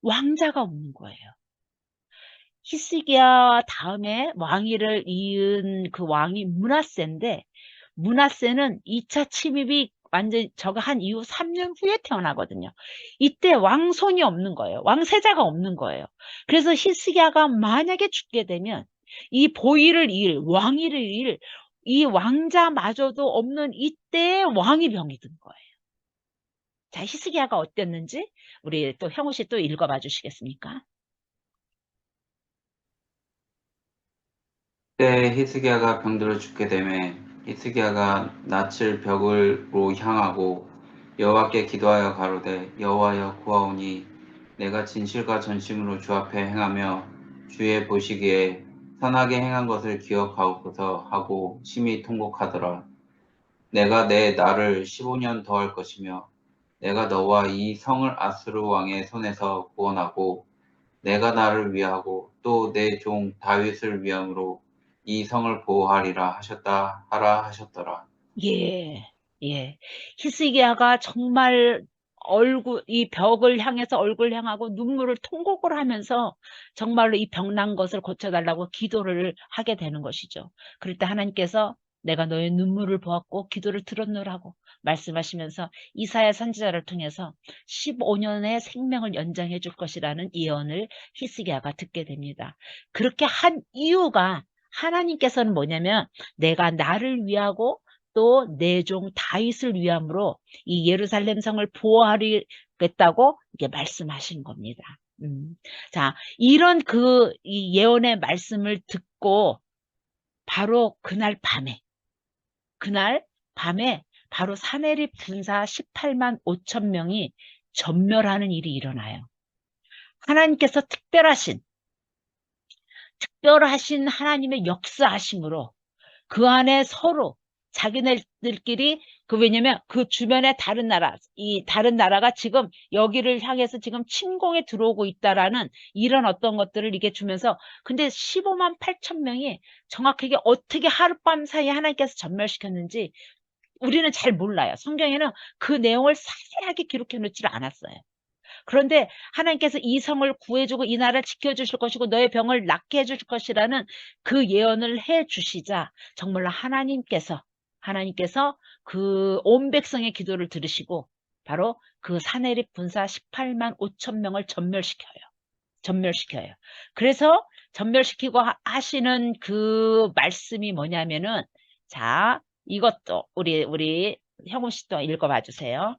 왕자가 없는 거예요. 히스기야 다음에 왕위를 이은 그 왕이 므낫세인데 므낫세는 2차 침입이 완전 저거 한 이후 3년 후에 태어나거든요. 이때 왕손이 없는 거예요. 왕세자가 없는 거예요. 그래서 히스기야가 만약에 죽게 되면 이 보위를 이을 왕위를 이을 이 왕자마저도 없는 이때에 왕이 병이 든 거예요. 자, 히스기야가 어땠는지 우리 또 형우 씨 또 읽어봐 주시겠습니까? 때에 히스기야가 병들어 죽게 되매 히스기야가 낯을 벽으로 향하고 여호와께 기도하여 가로되 여호와여 구하오니 내가 진실과 전심으로 주 앞에 행하며 주의 보시기에 선하게 행한 것을 기억하옵소서 하고 심히 통곡하더라. 내가 내 날을 15년 더할 것이며 내가 너와 이 성을 아수르 왕의 손에서 구원하고 내가 나를 위하고 또 내 종 다윗을 위함으로 이 성을 보호하리라 하라 하셨더라. 예, 예. 히스기야가 정말 이 벽을 향해서 얼굴 향하고 눈물을 통곡을 하면서 정말로 이 병난 것을 고쳐달라고 기도를 하게 되는 것이죠. 그럴 때 하나님께서 내가 너의 눈물을 보았고 기도를 들었노라고 말씀하시면서 이사야 선지자를 통해서 15년의 생명을 연장해 줄 것이라는 예언을 히스기야가 듣게 됩니다. 그렇게 한 이유가 하나님께서는 뭐냐면 내가 나를 위하고 또 내 종 다윗을 위함으로 이 예루살렘 성을 보호하겠다고 이게 말씀하신 겁니다. 자, 이런 이 예언의 말씀을 듣고 바로 그날 밤에 바로 사내립 군사 18만 5천 명이 전멸하는 일이 일어나요. 하나님께서 특별하신 하나님의 역사하심으로 그 안에 서로 자기네들끼리 왜냐면 그 주변에 다른 나라가 지금 여기를 향해서 지금 침공에 들어오고 있다라는 이런 어떤 것들을 이게 주면서 근데 15만 8천 명이 정확하게 어떻게 하룻밤 사이에 하나님께서 전멸시켰는지 우리는 잘 몰라요. 성경에는 그 내용을 자세하게 기록해 놓지를 않았어요. 그런데 하나님께서 이 성을 구해주고 이 나라를 지켜주실 것이고 너의 병을 낫게 해줄 것이라는 그 예언을 해주시자 정말로 하나님께서 그 온 백성의 기도를 들으시고 바로 그 사내립 군사 18만 5천 명을 전멸시켜요. 그래서 전멸시키고 하시는 그 말씀이 뭐냐면은, 자, 이것도 우리 형우 씨도 읽어봐 주세요.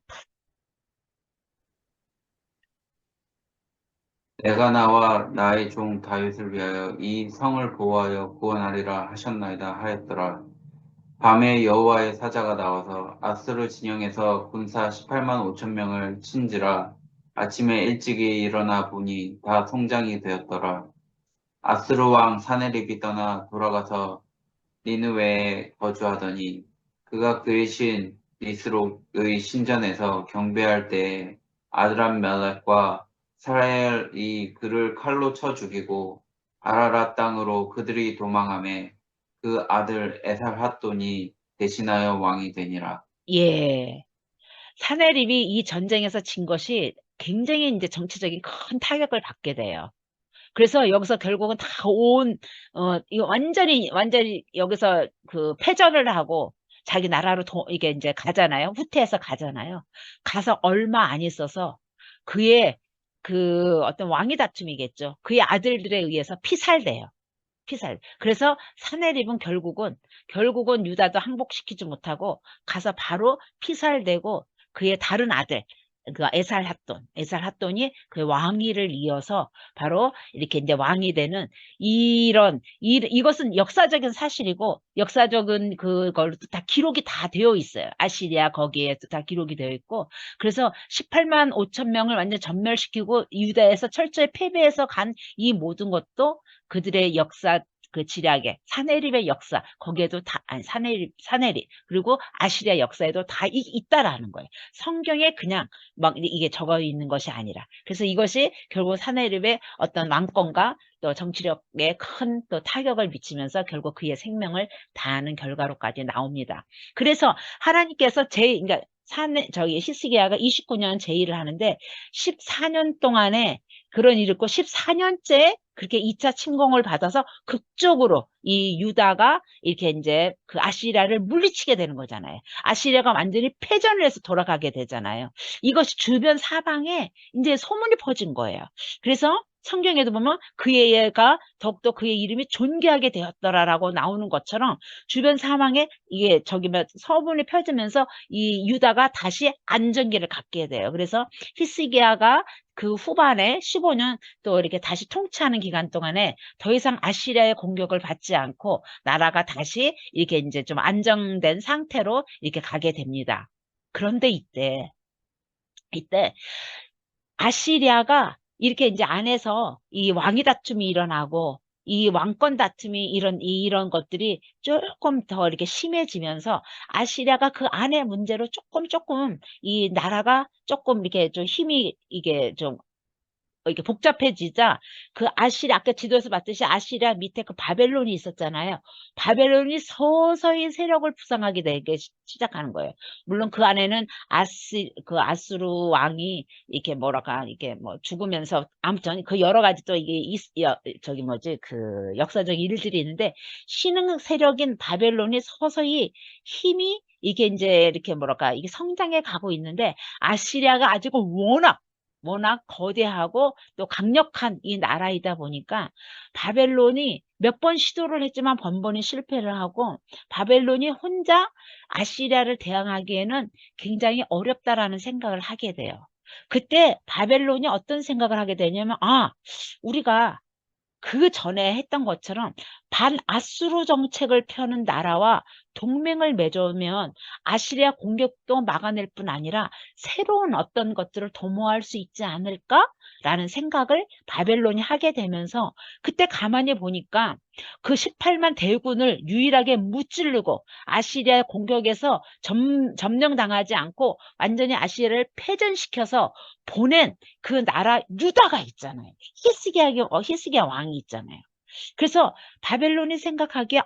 내가 나와 나의 종 다윗을 위하여 이 성을 보호하여 구원하리라 하셨나이다 하였더라. 밤에 여호와의 사자가 나와서 아수르 진영에서 군사 18만 5천 명을 친지라. 아침에 일찍이 일어나 보니 다 송장이 되었더라. 아수르 왕 사네립이 떠나 돌아가서 니느웨에 거주하더니 그가 그의 신 니스록의 신전에서 경배할 때에 아드람멜렉과 사라엘이 그를 칼로 쳐 죽이고 아라랏 땅으로 그들이 도망하매 그 아들 에살핫돈이 대신하여 왕이 되니라. 예. 사내립이 이 전쟁에서 진 것이 굉장히 이제 정치적인 큰 타격을 받게 돼요. 그래서 여기서 결국은 다 이거 완전히 여기서 그 패전을 하고 자기 나라로 이게 이제 가잖아요. 후퇴해서 가잖아요. 가서 얼마 안 있어서 그의 그 어떤 왕위 다툼이겠죠. 그의 아들들에 의해서 피살돼요. 그래서 사내립은 결국은 유다도 항복시키지 못하고 가서 바로 피살되고 그의 다른 아들 그 에살핫돈이 그 왕위를 이어서 바로 이렇게 이제 왕이 되는 이것은 역사적인 사실이고 역사적인 그걸로 다 기록이 다 되어 있어요. 아시리아 거기에 다 기록이 되어 있고 그래서 18만 5천 명을 완전 전멸시키고 유다에서 철저히 패배해서 간 이 모든 것도 그들의 역사 그 지략에 사내립의 역사 거기에도 다 아니 사내립 그리고 아시리아 역사에도 다 있다라는 거예요. 성경에 그냥 막 이게 적어 있는 것이 아니라 그래서 이것이 결국 사내립의 어떤 왕권과 또 정치력에 큰 또 타격을 미치면서 결국 그의 생명을 다하는 결과로까지 나옵니다. 그래서 하나님께서 그러니까 저기 히스기야가 29년 제의를 하는데 14년 동안에 그런 일이 있고 14년째 그렇게 2차 침공을 받아서 극적으로 이 유다가 이렇게 이제 그 아시리아를 물리치게 되는 거잖아요. 아시리아가 완전히 패전을 해서 돌아가게 되잖아요. 이것이 주변 사방에 이제 소문이 퍼진 거예요. 그래서 성경에도 보면 그의 애가 더욱더 그의 이름이 존귀하게 되었더라라고 나오는 것처럼 주변 사방에 이게 서문이 펴지면서 이 유다가 다시 안정기를 갖게 돼요. 그래서 히스기야가 그 후반에 15년 또 이렇게 다시 통치하는 기간 동안에 더 이상 아시리아의 공격을 받지 않고 나라가 다시 이렇게 이제 좀 안정된 상태로 이렇게 가게 됩니다. 그런데 이때 아시리아가 이렇게 이제 안에서 이 왕위 다툼이 일어나고 이 왕권 다툼이 이런 것들이 조금 더 이렇게 심해지면서 아시리아가 그 안의 문제로 조금 이 나라가 조금 이렇게 좀 힘이 이게 좀 이렇게 복잡해지자 그 아까 지도에서 봤듯이 아시리아 밑에 그 바벨론이 있었잖아요. 바벨론이 서서히 세력을 부상하게 되기 시작하는 거예요. 물론 그 안에는 그 아수르 왕이 이렇게 뭐랄까 이게 뭐 죽으면서 아무튼 그 여러 가지 또 이게 저기 뭐지 그 역사적 일들이 있는데 신흥 세력인 바벨론이 서서히 힘이 이게 이제 이렇게 뭐랄까 이게 성장해 가고 있는데 아시리아가 아직은 워낙 거대하고 또 강력한 이 나라이다 보니까 바벨론이 몇 번 시도를 했지만 번번이 실패를 하고 바벨론이 혼자 아시리아를 대항하기에는 굉장히 어렵다라는 생각을 하게 돼요. 그때 바벨론이 어떤 생각을 하게 되냐면 우리가 그 전에 했던 것처럼 반아수르 정책을 펴는 나라와 동맹을 맺으면 아시리아 공격도 막아낼 뿐 아니라 새로운 어떤 것들을 도모할 수 있지 않을까라는 생각을 바벨론이 하게 되면서 그때 가만히 보니까 그 18만 대군을 유일하게 무찌르고 아시리아 공격에서 점령당하지 않고 완전히 아시리아를 패전시켜서 보낸 그 나라 유다가 있잖아요. 히스기야 왕이 있잖아요. 그래서 바벨론이 생각하기에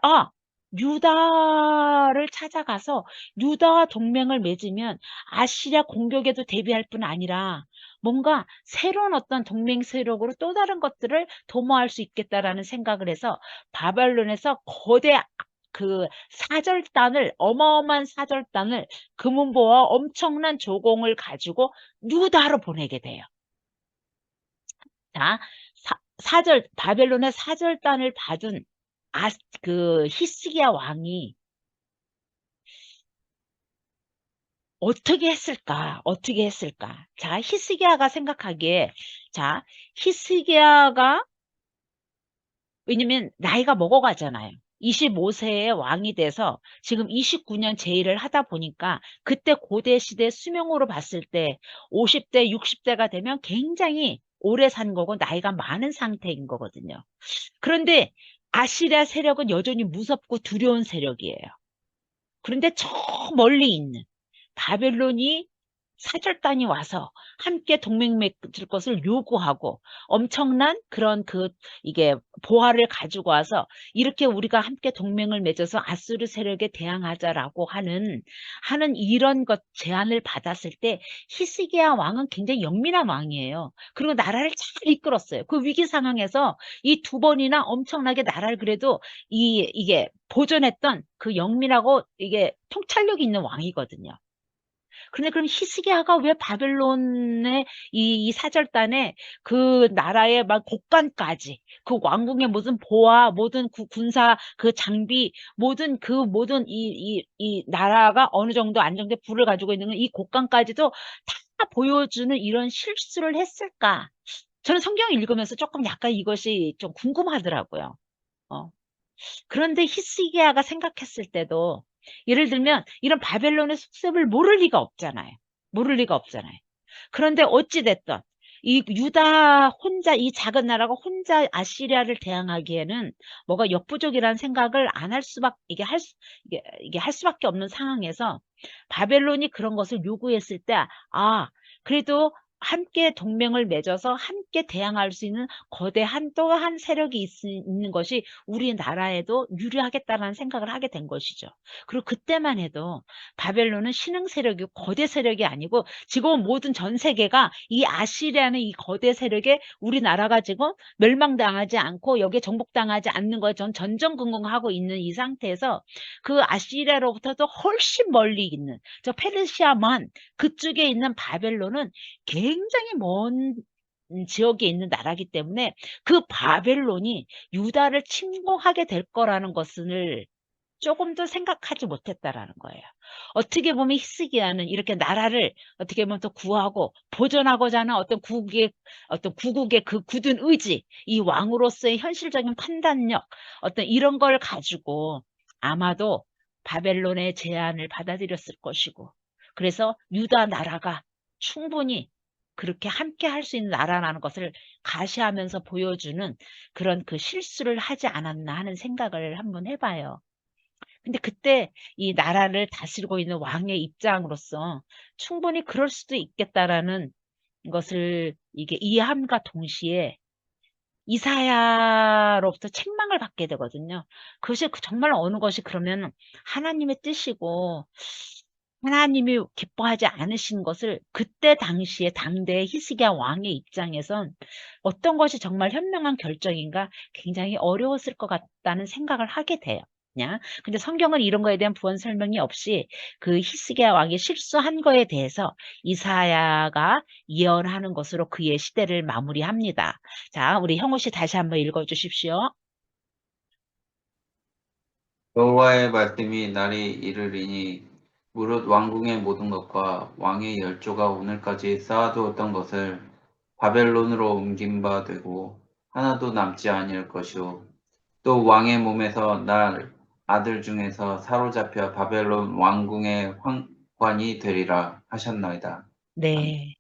유다를 찾아가서 유다와 동맹을 맺으면 아시리아 공격에도 대비할 뿐 아니라 뭔가 새로운 어떤 동맹 세력으로 또 다른 것들을 도모할 수 있겠다라는 생각을 해서 바벨론에서 그 사절단을, 어마어마한 사절단을, 금은보와 엄청난 조공을 가지고 유다로 보내게 돼요. 자, 바벨론의 사절단을 받은 그 히스기야 왕이 어떻게 했을까? 어떻게 했을까? 자, 히스기야가 생각하기에, 자, 히스기야가, 왜냐면 나이가 먹어가잖아요. 25세에 왕이 돼서 지금 29년 제의를 하다 보니까 그때 고대 시대 수명으로 봤을 때 50대, 60대가 되면 굉장히 오래 산 거고 나이가 많은 상태인 거거든요. 그런데 아시리아 세력은 여전히 무섭고 두려운 세력이에요. 그런데 저 멀리 있는 바벨론이 사절단이 와서 함께 동맹 맺을 것을 요구하고 엄청난 그런 이게 보화를 가지고 와서 이렇게 우리가 함께 동맹을 맺어서 아수르 세력에 대항하자라고 하는 이런 것 제안을 받았을 때 히스기야 왕은 굉장히 영민한 왕이에요. 그리고 나라를 잘 이끌었어요. 그 위기 상황에서 이 두 번이나 엄청나게 나라를 그래도 이게 보존했던 그 영민하고 이게 통찰력 있는 왕이거든요. 그런데 그럼 히스기야가 왜 바벨론의 이 사절단에 그 나라의 막 곡간까지 그 왕궁의 모든 보화, 모든 군사 그 장비, 모든 이 나라가 어느 정도 안정된 부를 가지고 있는 이 곡간까지도 다 보여주는 이런 실수를 했을까? 저는 성경을 읽으면서 조금 약간 이것이 좀 궁금하더라고요. 어. 그런데 히스기야가 생각했을 때도 예를 들면 이런 바벨론의 속셈을 모를 리가 없잖아요. 모를 리가 없잖아요. 그런데 어찌 됐든 이 유다 혼자 이 작은 나라가 혼자 아시리아를 대항하기에는 뭐가 역부족이라는 생각을 안 할 수밖에 이게 할 수밖에 없는 상황에서 바벨론이 그런 것을 요구했을 때 그래도 함께 동맹을 맺어서 함께 대항할 수 있는 거대한 또 한 세력이 있는 것이 우리나라에도 유리하겠다라는 생각을 하게 된 것이죠. 그리고 그때만 해도 바벨론은 신흥 세력이고 거대 세력이 아니고 지금 모든 전 세계가 이 아시리아는 이 거대 세력에 우리나라가 지금 멸망당하지 않고 여기에 정복당하지 않는 거에 전전긍긍하고 있는 이 상태에서 그 아시리아로부터도 훨씬 멀리 있는 저 페르시아만 그쪽에 있는 바벨론은 굉장히 먼 지역에 있는 나라기 때문에 그 바벨론이 유다를 침공하게 될 거라는 것을 조금도 생각하지 못했다라는 거예요. 어떻게 보면 히스기야는 이렇게 나라를 어떻게 보면 또 구하고 보존하고자 하는 어떤 구국의 그 굳은 의지, 이 왕으로서의 현실적인 판단력, 어떤 이런 걸 가지고 아마도 바벨론의 제안을 받아들였을 것이고, 그래서 유다 나라가 충분히 그렇게 함께 할 수 있는 나라라는 것을 가시하면서 보여주는 그런 그 실수를 하지 않았나 하는 생각을 한번 해봐요. 근데 그때 이 나라를 다스리고 있는 왕의 입장으로서 충분히 그럴 수도 있겠다라는 것을 이게 이해함과 동시에 이사야로부터 책망을 받게 되거든요. 그것이 정말 어느 것이 그러면 하나님의 뜻이고 하나님이 기뻐하지 않으신 것을 그때 당시에 당대의 히스기야 왕의 입장에선 어떤 것이 정말 현명한 결정인가 굉장히 어려웠을 것 같다는 생각을 하게 돼요. 근데 성경은 이런 거에 대한 부연 설명이 없이 그 히스기야 왕이 실수한 거에 대해서 이사야가 예언하는 것으로 그의 시대를 마무리합니다. 자, 우리 형우 씨 다시 한번 읽어 주십시오. 여호와의 말씀이 날이 이르리니 무릇 왕궁의 모든 것과 왕의 열조가 오늘까지 쌓아두었던 것을 바벨론으로 옮긴 바 되고 하나도 남지 아니할 것이요 또 왕의 몸에서 날 아들 중에서 사로잡혀 바벨론 왕궁의 황관이 되리라 하셨나이다. 아멘. 네.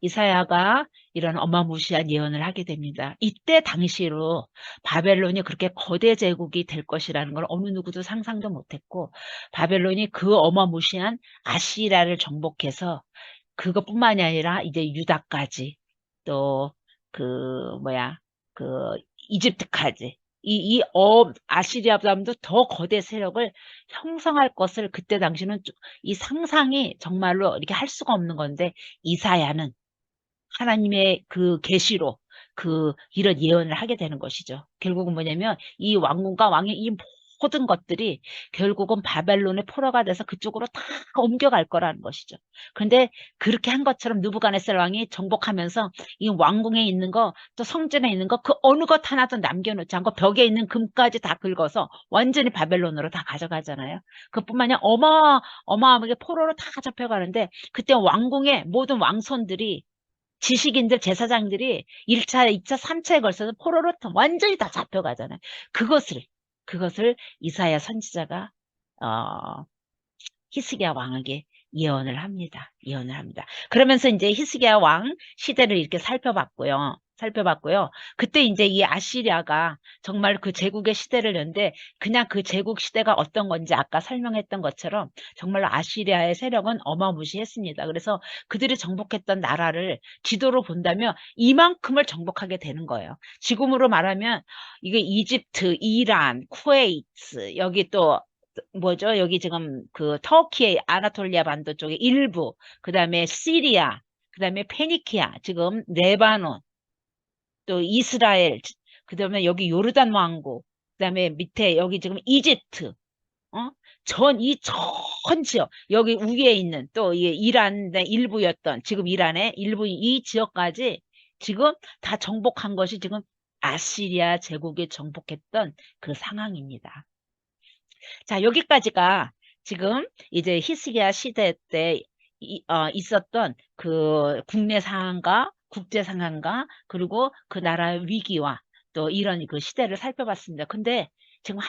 이사야가 이런 어마무시한 예언을 하게 됩니다. 이때 당시로 바벨론이 그렇게 거대 제국이 될 것이라는 걸 어느 누구도 상상도 못했고 바벨론이 그 어마무시한 아시리아를 정복해서 그것뿐만이 아니라 이제 유다까지 또 뭐야 그 이집트까지 아시리아보다도 더 거대 세력을 형성할 것을 그때 당시는 이 상상이 정말로 이렇게 할 수가 없는 건데 이사야는 하나님의 그 계시로 이런 예언을 하게 되는 것이죠. 결국은 뭐냐면 이 왕궁과 왕의 이 모든 것들이 결국은 바벨론의 포로가 돼서 그쪽으로 다 옮겨갈 거라는 것이죠. 그런데 그렇게 한 것처럼 느부갓네살 왕이 정복하면서 이 왕궁에 있는 거, 또 성전에 있는 거, 그 어느 것 하나도 남겨놓지 않고 벽에 있는 금까지 다 긁어서 완전히 바벨론으로 다 가져가잖아요. 그뿐만이 아니라 어마어마하게 포로로 다 잡혀가는데, 그때 왕궁의 모든 왕손들이, 지식인들, 제사장들이 1차, 2차, 3차에 걸쳐서 포로로 완전히 다 잡혀가잖아요. 그것을 이사야 선지자가 어, 히스기야 왕에게 예언을 합니다. 예언을 합니다. 그러면서 이제 히스기야 왕 시대를 이렇게 살펴봤고요. 그때 이제 이 아시리아가 정말 그 제국의 시대를 연데, 그냥 그 제국 시대가 어떤 건지 아까 설명했던 것처럼 정말로 아시리아의 세력은 어마무시했습니다. 그래서 그들이 정복했던 나라를 지도로 본다면 이만큼을 정복하게 되는 거예요. 지금으로 말하면 이게 이집트, 이란, 쿠웨이트, 여기 또 뭐죠? 여기 지금 그 터키의 아나톨리아 반도 쪽에 일부, 그 다음에 시리아, 그 다음에 페니키아, 지금 레바논, 또 이스라엘, 그 다음에 여기 요르단 왕국, 그 다음에 밑에 여기 지금 이집트, 어? 전 지역, 여기 위에 있는 또 이란의 일부였던, 지금 이란의 일부 이 지역까지 지금 다 정복한 것이 지금 아시리아 제국이 정복했던 그 상황입니다. 자, 여기까지가 지금 이제 히스기야 시대 때 있었던 그 국내 상황과 국제 상황과 그리고 그 나라의 위기와 또 이런 그 시대를 살펴봤습니다. 근데 지금 한